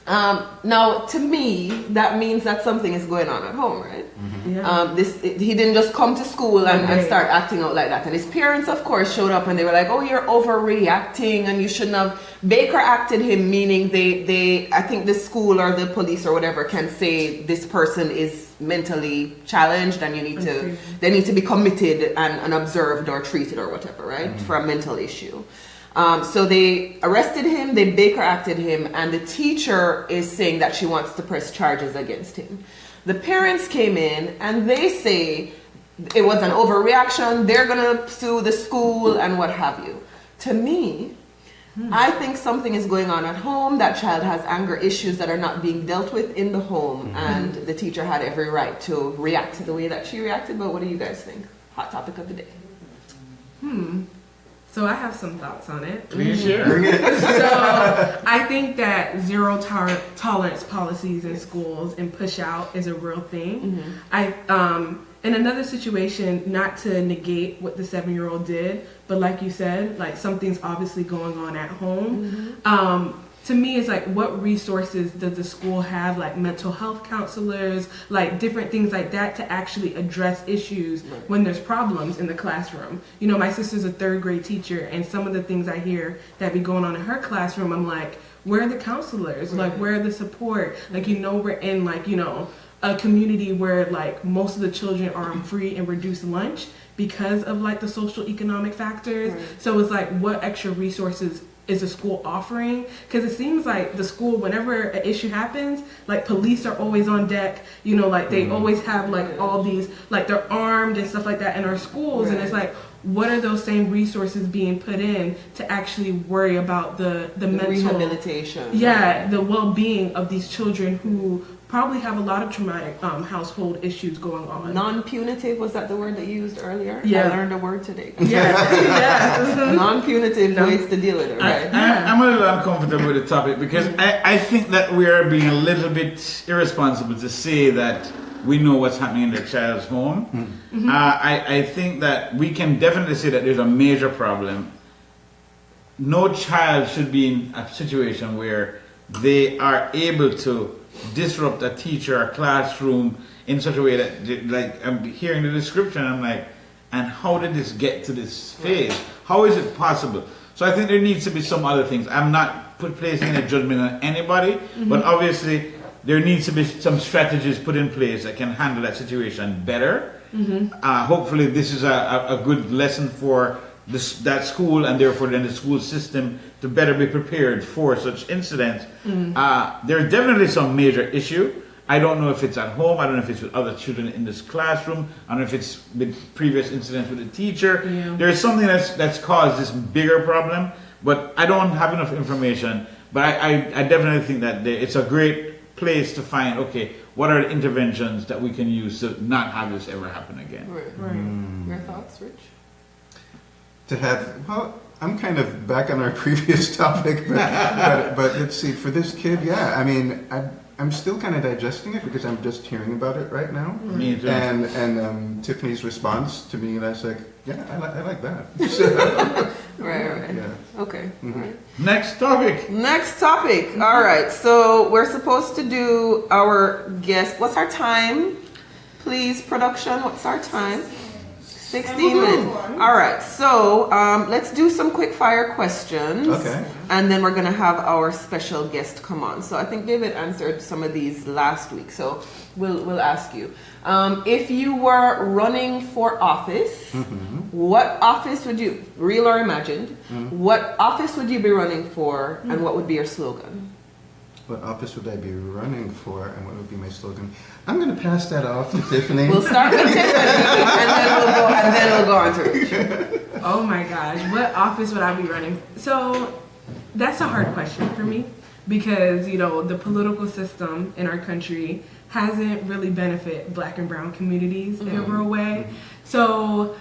Speaker 1: Now, to me, that means that something is going on at home, right?
Speaker 4: Yeah.
Speaker 1: He didn't just come to school and start acting out like that. And his parents, of course, showed up and they were like, "Oh, you're overreacting, and you shouldn't have." Baker acted him, meaning I think the school or the police or whatever can say this person is mentally challenged, and they need to be committed and observed or treated or whatever, right, for a mental issue. So they arrested him, they Baker acted him, and the teacher is saying that she wants to press charges against him. The parents came in and they say it was an overreaction, they're going to sue the school and what have you. To me, I think something is going on at home. That child has anger issues that are not being dealt with in the home, and the teacher had every right to react the way that she reacted. But what do you guys think? Hot topic of the day.
Speaker 4: So I have some thoughts on it.
Speaker 2: Please share.
Speaker 4: So I think that zero tolerance policies in schools and push out is a real thing. In another situation, not to negate what the 7-year-old did, but like you said, like something's obviously going on at home. To me, it's like, what resources does the school have, like mental health counselors, like different things like that, to actually address issues when there's problems in the classroom? You know, my sister's a 3rd grade teacher, and some of the things I hear that be going on in her classroom, I'm like, where are the counselors? Like, where are the support? Like, we're in, like, a community where, like, most of the children are on free and reduced lunch because of, like, the social economic factors. So it's like, what extra resources is the school offering? Because it seems like the school, whenever an issue happens, like police are always on deck, like they always have like all these, like they're armed and stuff like that in our schools. And it's like, what are those same resources being put in to actually worry about the mental
Speaker 1: rehabilitation,
Speaker 4: the well-being of these children who probably have a lot of traumatic household issues going on.
Speaker 1: Non-punitive, was that the word that you used earlier?
Speaker 4: Yeah.
Speaker 1: I learned a word today.
Speaker 4: Yeah.
Speaker 1: Non-punitive ways to deal with it, right?
Speaker 2: I'm a little uncomfortable with the topic because I think that we are being a little bit irresponsible to say that we know what's happening in the child's home. I think that we can definitely say that there's a major problem. No child should be in a situation where they are able to disrupt a teacher or classroom in such a way that, like, I'm hearing the description, I'm like, and how did this get to this phase? How is it possible? So I think there needs to be some other things. I'm not placing any judgment on anybody, but obviously there needs to be some strategies put in place that can handle that situation better. Hopefully this is a good lesson for that school, and therefore then the school system to better be prepared for such incidents. There's definitely some major issue. I don't know if it's at home, I don't know if it's with other children in this classroom, I don't know if it's with previous incidents with the teacher. There's something that's caused this bigger problem, but I don't have enough information. But I definitely think that it's a great place to find, okay, what are the interventions that we can use to not have this ever happen again?
Speaker 1: Your thoughts, Rich?
Speaker 3: I'm kind of back on our previous topic, but let's see, for this kid, I mean, I'm still kind of digesting it because I'm just hearing about it right now.
Speaker 2: Me too.
Speaker 3: And Tiffany's response to me, and I was like, I like that.
Speaker 1: Right.
Speaker 3: Yeah.
Speaker 1: Okay.
Speaker 3: Right.
Speaker 2: Next topic.
Speaker 1: All right. So we're supposed to do our guest. What's our time? Please, production, what's our time? 16 minutes. All right, so let's do some quick fire questions.
Speaker 3: Okay.
Speaker 1: And then we're going to have our special guest come on. So I think David answered some of these last week. So we'll ask you. If you were running for office, what office would you, real or imagined, what office would you be running for and what would be your slogan?
Speaker 3: What office would I be running for, and what would be my slogan? I'm going to pass that off to Tiffany.
Speaker 1: We'll start with Tiffany, and then we'll go on to Rich.
Speaker 4: Oh my gosh, what office would I be running? So that's a hard question for me because, you know, the political system in our country hasn't really benefited Black and brown communities in a real way. So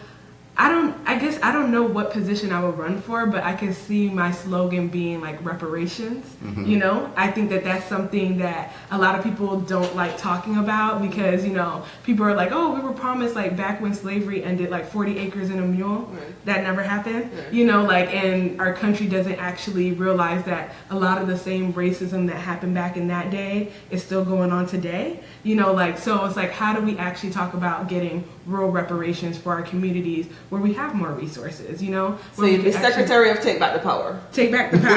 Speaker 4: I guess I don't know what position I would run for, but I can see my slogan being like reparations. You know, I think that that's something that a lot of people don't like talking about because, you know, people are like, oh, we were promised like back when slavery ended like 40 acres and a mule. That never happened. You know, like, and our country doesn't actually realize that a lot of the same racism that happened back in that day is still going on today. You know, like, so it's like, how do we actually talk about getting rural reparations for our communities where we have more resources, you know?
Speaker 1: So you'd be Secretary of Take Back the Power.
Speaker 4: Take back the power.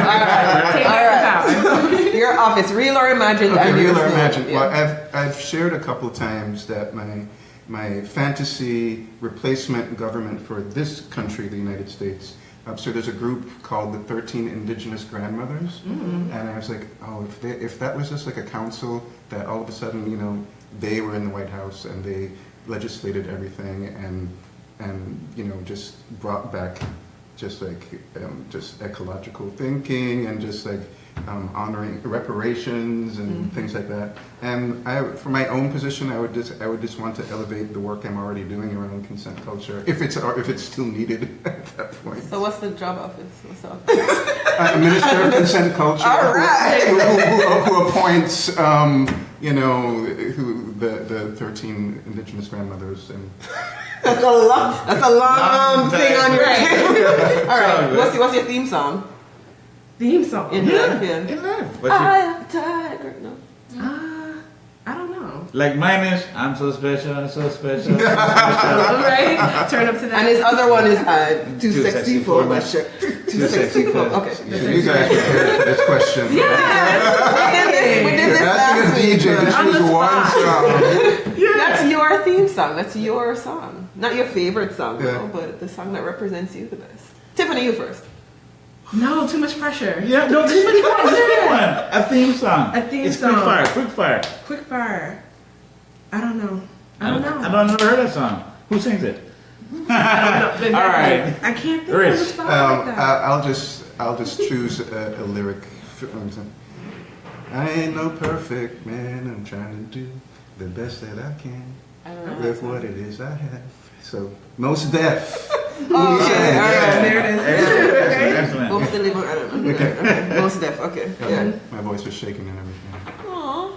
Speaker 4: Take back the power.
Speaker 1: Your office, real or imagined?
Speaker 3: Okay,
Speaker 1: and
Speaker 3: real
Speaker 1: your
Speaker 3: or
Speaker 1: slogan.
Speaker 3: imagined.
Speaker 1: Yeah.
Speaker 3: Well, I've shared a couple times that my fantasy replacement government for this country, the United States. So there's a group called the 13 Indigenous Grandmothers, and I was like, oh, if that was just like a council that all of a sudden, you know, they were in the White House and they legislated everything and you know, just brought back just like just ecological thinking and just like honoring reparations and things like that. And for my own position, I would just want to elevate the work I'm already doing around consent culture, if it's still needed at that point.
Speaker 1: So what's the job office? What's the office?
Speaker 3: Minister of Consent Culture,
Speaker 1: All right.
Speaker 3: who appoints you know, who the 13 Indigenous grandmothers and.
Speaker 1: That's a long thing on your table. All right, what's your theme song?
Speaker 4: Theme song.
Speaker 1: In life, yeah.
Speaker 2: In life.
Speaker 1: I am a tiger. No.
Speaker 4: I don't know.
Speaker 2: Like mine is, I'm so special, I'm so special, I'm so special.
Speaker 4: Right? Turn up to that.
Speaker 1: And his other one is too sexy for my
Speaker 2: shirt.
Speaker 1: shirt. Too sexy for. Okay.
Speaker 3: So you guys prepared for this question.
Speaker 1: We did this
Speaker 3: You're
Speaker 1: last
Speaker 3: asking a
Speaker 1: week.
Speaker 3: DJ, this
Speaker 4: On
Speaker 3: was
Speaker 4: the
Speaker 3: one song.
Speaker 1: That's your theme song. That's your song. Not your favorite song,
Speaker 3: Yeah.
Speaker 1: though, but the song that represents you the best. Tiffany, you first.
Speaker 4: No, too much pressure.
Speaker 2: Yeah, no, this is one. A theme song.
Speaker 4: A theme
Speaker 2: it's
Speaker 4: song.
Speaker 2: Quick fire.
Speaker 4: Quick fire. I don't know.
Speaker 2: I don't never heard that song. Who sings it?
Speaker 4: All right. I can't think
Speaker 2: Rich.
Speaker 4: of a spot like that.
Speaker 3: I'll just choose a lyric. I ain't no perfect man. I'm trying to do the best that I can with what it is I have. So, Most Def.
Speaker 1: Okay, all right, there it is.
Speaker 2: Excellent.
Speaker 1: Most Def, I don't know. Okay. Most Def, okay. Yeah.
Speaker 3: My voice was shaking and everything.
Speaker 1: Aww.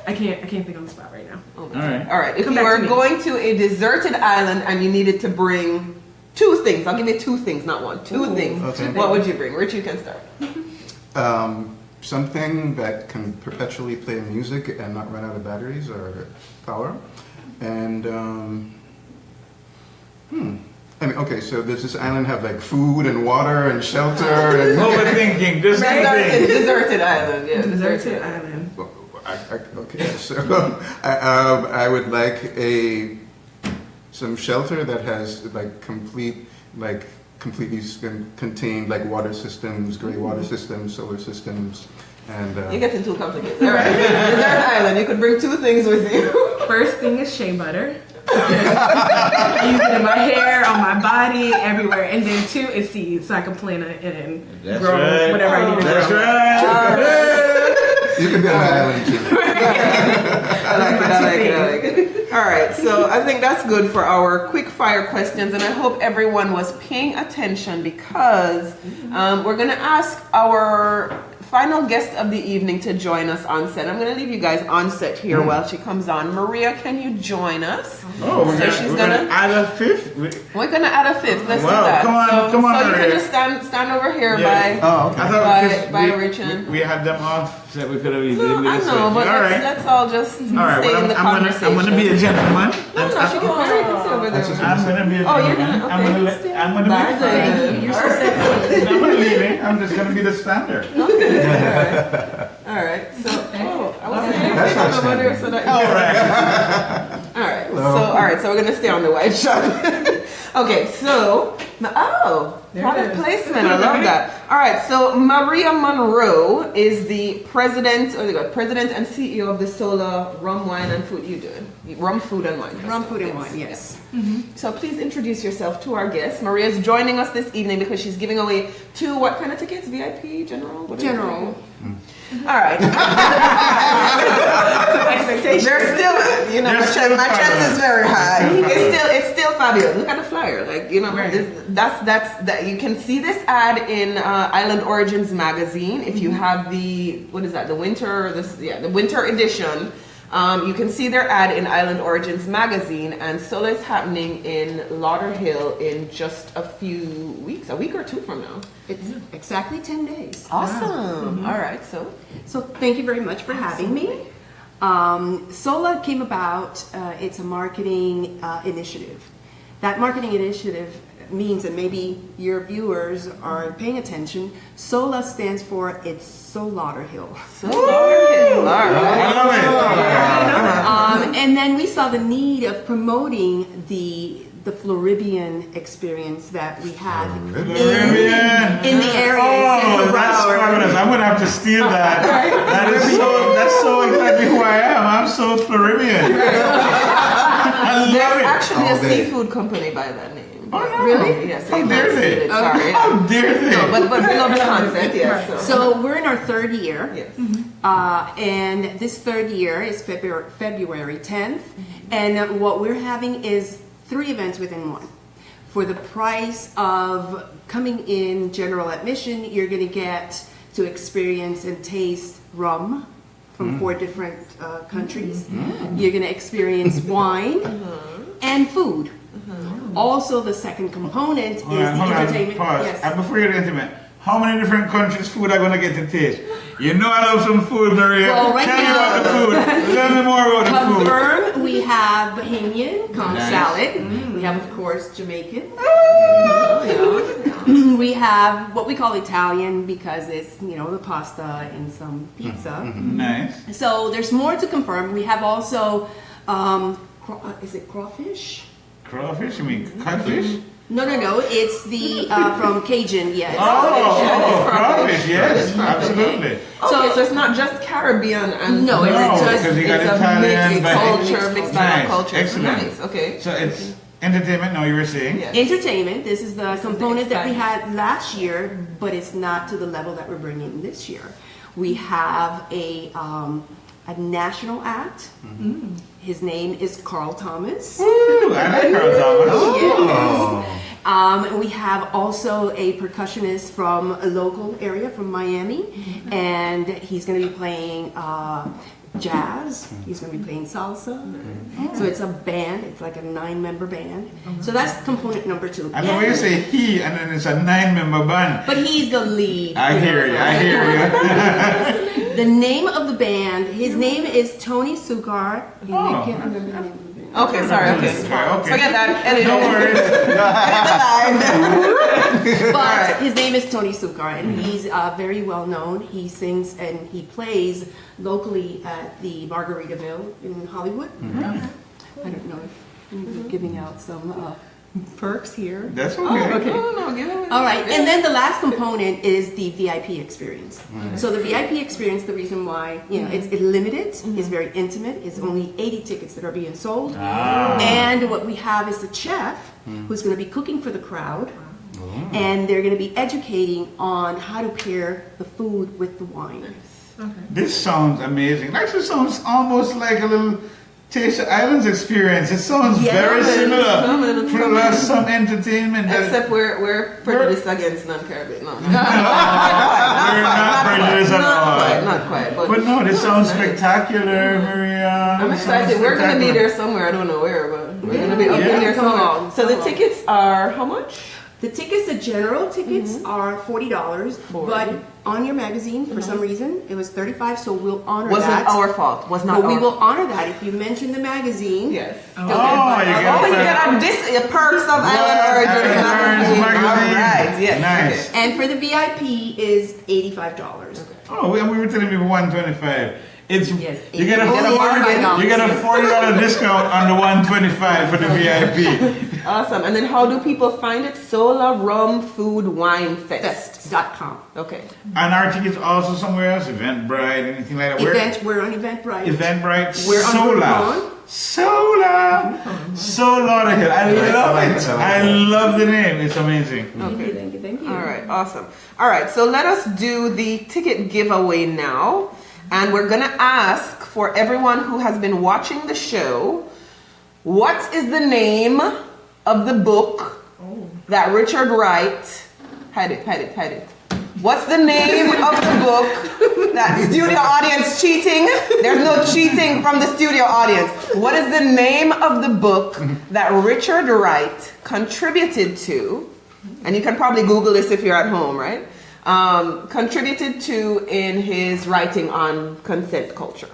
Speaker 4: I can't think on the spot right now.
Speaker 1: Oh,
Speaker 2: All right.
Speaker 1: If
Speaker 4: Come
Speaker 1: you
Speaker 4: back
Speaker 1: were
Speaker 4: to me.
Speaker 1: going to a deserted island and you needed to bring two things, I'll give you two things, not one. Two things.
Speaker 3: Okay.
Speaker 1: What would you bring? Rich, you can start.
Speaker 3: Something that can perpetually play music and not run out of batteries or power. And, I mean, okay, so does this island have like food and water and shelter? And
Speaker 2: Overthinking, just thinking.
Speaker 1: Deserted island, yeah.
Speaker 4: Deserted island.
Speaker 3: Okay, so I would like some shelter that has like completely contained like water systems, gray water systems, solar systems, and
Speaker 1: You're getting too complicated. All right. Desert island, you could bring two things with you.
Speaker 4: First thing is shea butter. I use it in my hair, on my body, everywhere. And then two is seeds, so I can plant it and
Speaker 2: That's
Speaker 4: grow
Speaker 2: right.
Speaker 4: whatever I need to
Speaker 2: That's
Speaker 4: grow.
Speaker 2: right.
Speaker 3: you can be on an island too.
Speaker 1: I like it. All right, so I think that's good for our quick fire questions, and I hope everyone was paying attention because we're going to ask our final guest of the evening to join us on set. I'm going to leave you guys on set here while she comes on. Maria, can you join us?
Speaker 2: Oh, we're
Speaker 1: she's
Speaker 2: gonna add a fifth.
Speaker 1: We're going to add a fifth. Let's do
Speaker 2: Wow,
Speaker 1: that.
Speaker 2: come on,
Speaker 1: so you
Speaker 2: Maria.
Speaker 1: can just stand over here
Speaker 2: Yeah.
Speaker 3: Oh, okay.
Speaker 2: I thought
Speaker 1: by
Speaker 2: we
Speaker 1: Richard.
Speaker 2: had them off So we could have easily
Speaker 1: No,
Speaker 2: been
Speaker 1: I
Speaker 2: this
Speaker 1: know,
Speaker 2: way.
Speaker 1: but
Speaker 2: All right.
Speaker 1: let's all just stay
Speaker 2: All right,
Speaker 1: in
Speaker 2: well,
Speaker 1: the
Speaker 2: I'm
Speaker 1: conversation.
Speaker 2: gonna be a gentleman.
Speaker 1: No, she can marry. You can stay over there.
Speaker 2: I'm gonna be a
Speaker 1: Oh, you're
Speaker 2: gentleman.
Speaker 1: gonna- okay.
Speaker 2: I'm gonna
Speaker 1: Bye,
Speaker 2: be fine.
Speaker 1: David.
Speaker 6: You're so sexy.
Speaker 2: I'm not leaving. I'm just gonna be the standard.
Speaker 1: All right. So, I wasn't
Speaker 3: That's not
Speaker 1: over there, so that.
Speaker 2: All right.
Speaker 1: All right. So we're gonna stay on the white shot. Okay. So, product placement. I love that. All right. So Maria Monroe is the president and CEO of the Sola Rum, Wine, and Food. You do it. Rum, Food, and Wine.
Speaker 7: Rum, Food, and Wine, yes.
Speaker 1: So please introduce yourself to our guest. Maria is joining us this evening because she's giving away 2 what kind of tickets? VIP, general? What is it?
Speaker 7: General.
Speaker 1: All right. They're still, my chest is very high. It's still fabulous. Look at the flyer. Like, that's you can see this ad in Island Origins magazine. If you have the winter edition. You can see their ad in Island Origins magazine, and Sola is happening in Lauderhill in just a week or 2 from now.
Speaker 7: It's exactly 10 days.
Speaker 1: Awesome. All right,
Speaker 7: So thank you very much for having me. Sola came about, it's a marketing initiative. That marketing initiative means, and maybe your viewers are paying attention, Sola stands for It's So Lauderhill.
Speaker 1: So Lauderhill. All right.
Speaker 2: I love it.
Speaker 7: And then we saw the need of promoting the Floridian experience that we have
Speaker 2: Floridian.
Speaker 7: in the area.
Speaker 2: Oh, that's fabulous. I'm gonna have to steal that. That's so exactly who I am. I'm so Floridian. I love
Speaker 1: There's
Speaker 2: it.
Speaker 1: actually
Speaker 3: All
Speaker 1: a
Speaker 3: day.
Speaker 1: seafood company by that name.
Speaker 2: Oh, no.
Speaker 7: Really?
Speaker 1: Yes.
Speaker 2: How dare they?
Speaker 1: Sorry.
Speaker 2: How dare they?
Speaker 1: No, but we love the concept, yes.
Speaker 7: So we're in our 3rd year.
Speaker 1: Yes.
Speaker 7: And this 3rd year is February 10th. And what we're having is 3 events within one. For the price of coming in general admission, you're going to get to experience and taste rum from 4 different countries. You're going to experience wine and food. Also, the second component is the entertainment.
Speaker 2: Pause.
Speaker 7: Yes.
Speaker 2: And before you get intimate, how many different countries' food are going to get to taste? You know I love some food, Maria.
Speaker 7: Well, right
Speaker 2: Tell me
Speaker 7: now-
Speaker 2: about the food. Tell me more about the food.
Speaker 7: Confirm, we have Bahamian conch
Speaker 2: Nice.
Speaker 7: salad. We have, of course, Jamaican. We have what we call Italian because it's, the pasta and some pizza.
Speaker 2: Nice.
Speaker 7: So there's more to confirm. We have also, is it crawfish?
Speaker 2: Crawfish? You mean catfish?
Speaker 7: No, it's the, from Cajun, yes.
Speaker 2: Crawfish, yes, absolutely.
Speaker 1: So it's not just Caribbean and
Speaker 7: No, it's just-
Speaker 2: because you got
Speaker 1: it's a
Speaker 2: Italian,
Speaker 1: mixed culture, mixed bag of
Speaker 2: Nice,
Speaker 1: culture.
Speaker 2: excellent.
Speaker 1: Nice. Okay.
Speaker 2: So it's entertainment, now you were saying?
Speaker 1: Yes.
Speaker 7: Entertainment, this is the component that we
Speaker 1: exciting.
Speaker 7: had last year, but it's not to the level that we're bringing this year. We have a national act. His name is Carl Thomas.
Speaker 2: Ooh, I like Carl Thomas.
Speaker 7: Yes. We have also a percussionist from a local area, from Miami, and he's going to be playing jazz. He's going to be playing salsa. So it's a band. It's like a 9-member band. So that's component number 2.
Speaker 2: I know when you say he, and then it's a 9-member band.
Speaker 7: But he's the lead.
Speaker 2: I hear you.
Speaker 7: The name of the band, his name is Tony Sukar. I can't remember the name of the band.
Speaker 1: Okay, sorry. Okay.
Speaker 2: Okay.
Speaker 1: Forget that. Edit
Speaker 2: No
Speaker 1: it.
Speaker 2: worries.
Speaker 7: But his name is Tony Sukar, and he's very well known. He sings and he plays locally at the Margaritaville in Hollywood. I don't know if I'm giving out some perks here.
Speaker 2: That's okay.
Speaker 7: Okay.
Speaker 1: No, give it.
Speaker 7: All right, and then the last component is the VIP experience. So the VIP experience, the reason why, it's limited, it's very intimate, it's only 80 tickets that are being sold. And what we have is the chef who's going to be cooking for the crowd, and they're going to be educating on how to pair the food with the wine.
Speaker 2: This sounds amazing. Actually, sounds almost like a little Taste of Islands experience. It sounds very similar. Plus some entertainment.
Speaker 1: Except we're prejudiced against non-Caribbean. No.
Speaker 2: We're not prejudiced at all.
Speaker 1: Not quite.
Speaker 2: But no, this sounds spectacular, Maria.
Speaker 1: I'm excited. We're going to be there somewhere. I don't know where, but we're going to be up in there
Speaker 7: come
Speaker 1: somewhere.
Speaker 7: along,
Speaker 1: So
Speaker 7: come
Speaker 1: the
Speaker 7: along.
Speaker 1: tickets are how much?
Speaker 7: The tickets, the general tickets are $40, but on your magazine, for some reason, it was $35, so we'll honor
Speaker 1: Wasn't
Speaker 7: that.
Speaker 1: our fault. Was not
Speaker 7: But we
Speaker 1: our
Speaker 7: will honor that if you mention the magazine.
Speaker 1: Yes.
Speaker 2: Oh, you
Speaker 1: get a perks of Island Origins magazine. All right. Yes.
Speaker 2: Nice.
Speaker 7: And for the VIP is $85.
Speaker 2: Oh, we were telling people $125. It's
Speaker 7: Yes,
Speaker 2: you get a
Speaker 7: $40
Speaker 2: you get a $40 discount on the $125 for the VIP.
Speaker 1: Awesome. And then how do people find it? Sola Rum Food Wine Fest.
Speaker 7: Fest.com.
Speaker 1: Okay.
Speaker 2: And our tickets also somewhere else, Eventbrite, anything like that.
Speaker 7: We're on Eventbrite.
Speaker 2: Eventbrite,
Speaker 7: We're on
Speaker 2: Sola. Sola. Sola. I love it. I love the name. It's amazing.
Speaker 1: Okay.
Speaker 7: Thank you.
Speaker 1: All right. Awesome. All right. So let us do the ticket giveaway now. And we're going to ask for everyone who has been watching the show, what is the name of the book that Richard Wright, hide it. What's the name of the book that studio audience cheating? There's no cheating from the studio audience. What is the name of the book that Richard Wright contributed to? And you can probably Google this if you're at home, right? Contributed to in his writing on consent culture.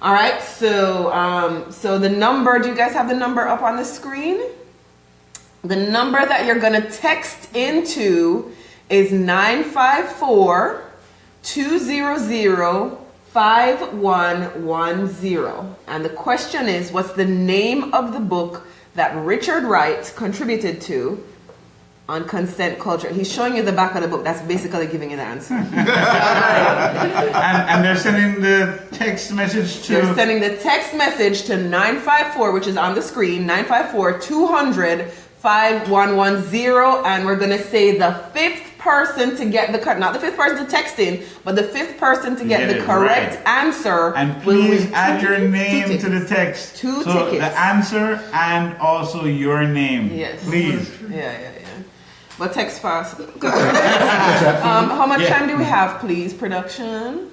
Speaker 1: All right, so the number, do you guys have the number up on the screen? The number that you're going to text into is 954-200-5110. And the question is, what's the name of the book that Richard Wright contributed to on consent culture? He's showing you the back of the book. That's basically giving you the answer.
Speaker 2: And they're sending the text message to...
Speaker 1: They're sending the text message to 954, which is on the screen, 954-200-5110, and we're going to say the fifth person to get the... Not the fifth person to text in, but the fifth person to get the correct answer.
Speaker 2: And please add your name to the text.
Speaker 1: Two
Speaker 2: so
Speaker 1: tickets.
Speaker 2: The answer and also your name.
Speaker 1: Yes.
Speaker 2: Please.
Speaker 1: Yeah. But text fast. How much time do we have, please, production?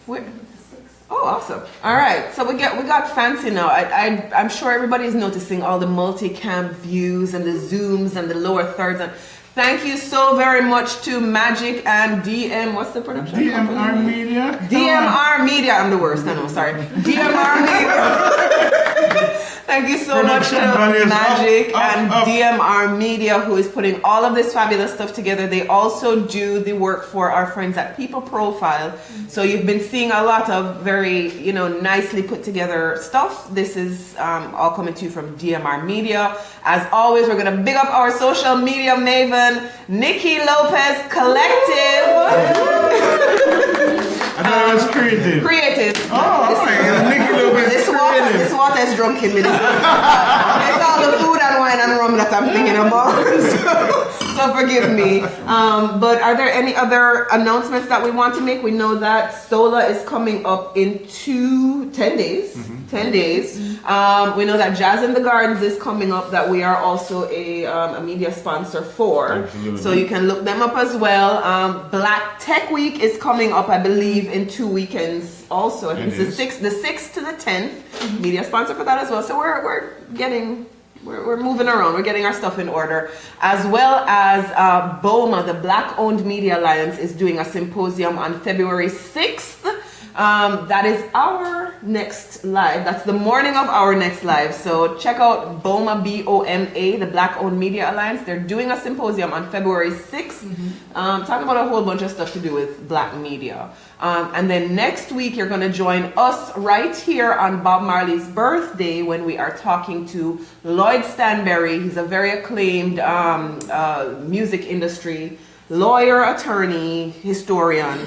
Speaker 1: Oh, awesome. All right, so we got fancy now. I'm sure everybody is noticing all the multi-cam views and the zooms and the lower thirds. And thank you so very much to Magic and DM. What's the production?
Speaker 2: DMR Media.
Speaker 1: DMR Media. I'm the worst. No, sorry. DMR Media. Thank you so much to Magic and DMR Media, who is putting all of this fabulous stuff together. They also do the work for our friends at People Profile. So you've been seeing a lot of very, nicely put together stuff. This is all coming to you from DMR Media. As always, we're going to big up our social media maven, Nikki Lopez Collective.
Speaker 2: I thought it was creative. Nikki Lopez.
Speaker 1: This water is drunken with it. It's all the food and wine and rum that I'm thinking about. So forgive me. But are there any other announcements that we want to make? We know that Sola is coming up in 10 days. 10 days. We know that Jazz in the Gardens is coming up, that we are also a media sponsor for.
Speaker 2: Absolutely.
Speaker 1: So you can look them up as well. Black Tech Week is coming up, I believe, in 2 weekends also. I think it's the 6th to the 10th. Media sponsor for that as well. So we're moving around. We're getting our stuff in order. As well as BOMA, the Black Owned Media Alliance, is doing a symposium on February 6th. That is our next live. That's the morning of our next live. So check out BOMA, BOMA, the Black Owned Media Alliance. They're doing a symposium on February 6th, talking about a whole bunch of stuff to do with black media. And then next week, you're going to join us right here on Bob Marley's birthday when we are talking to Lloyd Stanberry. He's a very acclaimed music industry lawyer, attorney, historian.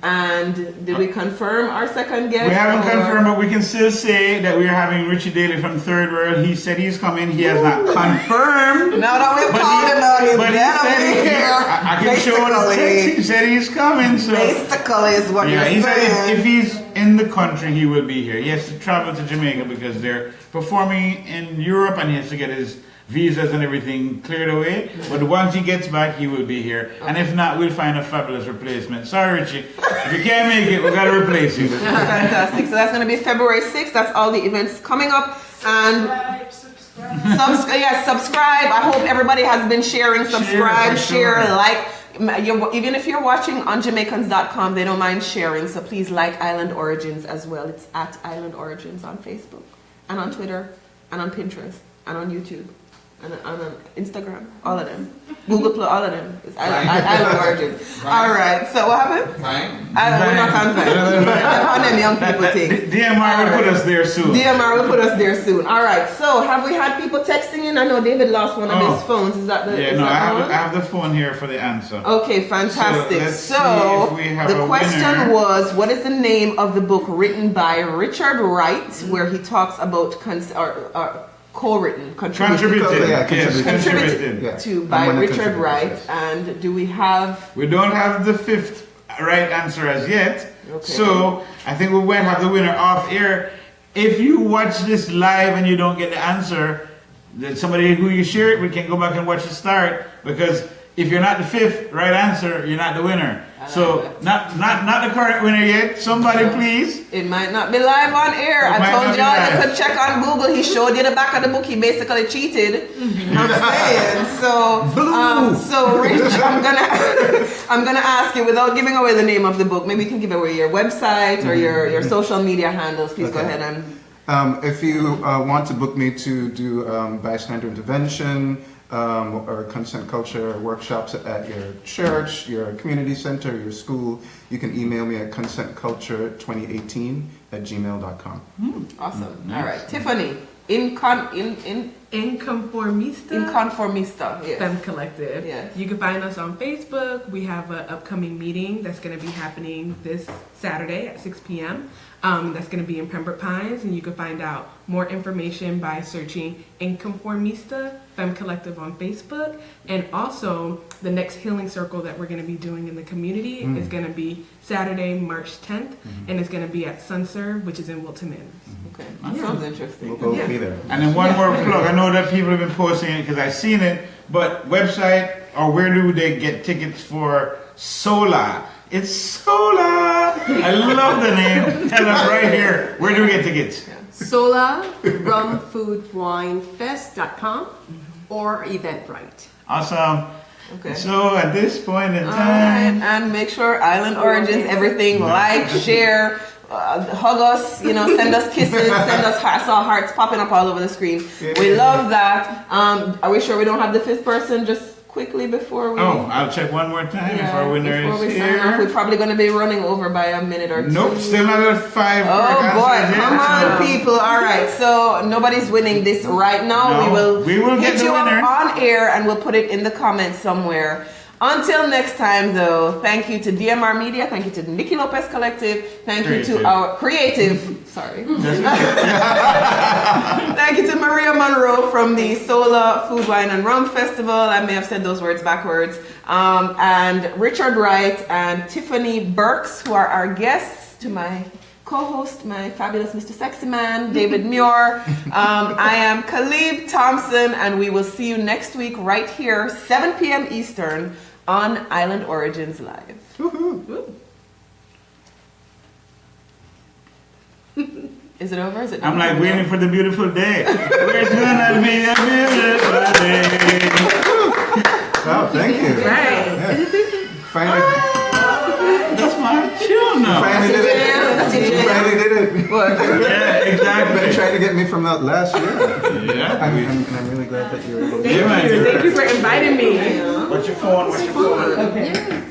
Speaker 1: And did we confirm our second guest?
Speaker 2: We haven't confirmed, but we can still say that we are having Richie Daly from Third World. He said he's coming. He has not confirmed.
Speaker 1: Now that we've called him out, he's definitely here.
Speaker 2: I can show the text. He said he's coming. So
Speaker 1: basically is what you're
Speaker 2: he
Speaker 1: saying.
Speaker 2: said if he's in the country, he will be here. He has to travel to Jamaica because they're performing in Europe and he has to get his visas and everything cleared away. But once he gets back, he will be here. And if not, we'll find a fabulous replacement. Sorry, Richie. If you can't make it, we got to replace you.
Speaker 1: Fantastic. So that's going to be February 6th. That's all the events coming up. And Subscribe. I hope everybody has been sharing. Subscribe, share,
Speaker 2: sure.
Speaker 1: like. Even if you're watching on Jamaicans.com, they don't mind sharing. So please like Island Origins as well. It's at Island Origins on Facebook and on Twitter and on Pinterest and on YouTube and on Instagram. All of them. Google Plus, all of them. It's Island Origins. All right. So what happened?
Speaker 8: Fine.
Speaker 1: We're not on Vine. On them young people thing.
Speaker 2: DMR will put us there soon.
Speaker 1: DMR will put us there soon. All right. So have we had people texting in? I know David lost one of his phones. Is that the?
Speaker 2: Yeah,
Speaker 1: is
Speaker 2: no,
Speaker 1: that
Speaker 2: I have the phone here for the answer.
Speaker 1: Okay, fantastic.
Speaker 2: let's
Speaker 1: So,
Speaker 2: see if we have
Speaker 1: the
Speaker 2: a
Speaker 1: question
Speaker 2: winner.
Speaker 1: was, what is the name of the book written by Richard Wright, where he talks about co-written, contributed
Speaker 3: Yeah.
Speaker 1: to by
Speaker 3: I'm one that
Speaker 1: Richard
Speaker 3: contributed,
Speaker 1: Wright?
Speaker 3: yes.
Speaker 1: And do we have?
Speaker 2: We don't have the fifth right answer as yet.
Speaker 1: Okay.
Speaker 2: So I think we might have the winner off air. If you watch this live and you don't get the answer, then somebody who you share it with can go back and watch the start, because if you're not the fifth right answer, you're not the winner. So not the current winner yet. Somebody please.
Speaker 1: It might not be live on air.
Speaker 2: It
Speaker 1: I
Speaker 2: might
Speaker 1: told
Speaker 2: not be
Speaker 1: y'all
Speaker 2: live.
Speaker 1: you could check on Google. He showed you the back of the book. He basically cheated. I'm saying. So Rich, I'm gonna ask you, without giving away the name of the book, maybe you can give away your website or your social media handles. Please go ahead and.
Speaker 3: If you want to book me to do bystander intervention or consent culture workshops at your church, your community center, your school, you can email me at consentculture2018@gmail.com.
Speaker 1: Awesome.
Speaker 2: Nice.
Speaker 1: All right, Tiffany. Inconformista. Yes.
Speaker 4: Femme Collective.
Speaker 1: Yes.
Speaker 4: You can find us on Facebook. We have an upcoming meeting that's going to be happening this Saturday at 6 p.m. That's going to be in Pembroke Pines, and you can find out more information by searching Inconformista Femme Collective on Facebook. And also, the next healing circle that we're going to be doing in the community is going to be Saturday, March 10th, and it's going to be at Sunserve, which is in Wilton Manors.
Speaker 1: Okay. That sounds interesting.
Speaker 3: We'll both be there.
Speaker 2: And then one more plug. I know that people have been posting it because I've seen it, but website or where do they get tickets for Sola? It's Sola. I love the name. Tell them right here. Where do we get tickets?
Speaker 7: Sola, rumfoodwinefest.com or Eventbrite.
Speaker 2: Awesome.
Speaker 1: Okay.
Speaker 2: So at this point in
Speaker 1: All
Speaker 2: time,
Speaker 1: right, and make sure Island Origins, everything, like, share, hug us, send us kisses, send us hearts. I saw hearts popping up all over the screen. We love that. Are we sure we don't have the fifth person just quickly before we...
Speaker 2: I'll check one more time if our winner
Speaker 1: before
Speaker 2: is
Speaker 1: we sign off?
Speaker 2: here.
Speaker 1: We're probably going to be running over by a minute or two.
Speaker 2: Nope, still not at 5.
Speaker 1: Oh boy,
Speaker 2: answers
Speaker 1: come
Speaker 2: yet,
Speaker 1: on,
Speaker 2: so-
Speaker 1: people. All right, so nobody's winning this right now.
Speaker 2: No, we will get
Speaker 1: hit
Speaker 2: the
Speaker 1: you
Speaker 2: winner.
Speaker 1: up on air and we'll put it in the comments somewhere. Until next time, though, thank you to DMR Media, thank you to Nikki Lopez Collective, thank you to our creative, thank you to Maria Monroe from the Sola Food, Wine and Rum Festival. I may have said those words backwards. And Richard Wright and Tiffany Burks, who are our guests, to my co-host, my fabulous Mr. Sexy Man, David Muir. I am Calibe Thompson, and we will see you next week right here, 7 p.m. Eastern, on Island Origins Live. Is it over? Is it?
Speaker 2: I'm like waiting for the beautiful day. We're gonna be a beautiful day.
Speaker 3: Oh, thank you.
Speaker 4: Right.
Speaker 3: Yeah. Finally,
Speaker 2: That's my tune now.
Speaker 3: finally did it. You finally did it.
Speaker 2: Yeah,
Speaker 3: Been
Speaker 2: exactly.
Speaker 3: trying to get me from that last year.
Speaker 2: Yeah.
Speaker 3: I'm really glad that you were able to.
Speaker 2: Yeah, man.
Speaker 4: Thank you for inviting me.
Speaker 2: What's your phone? What's your phone?
Speaker 4: Okay.
Speaker 7: Yes.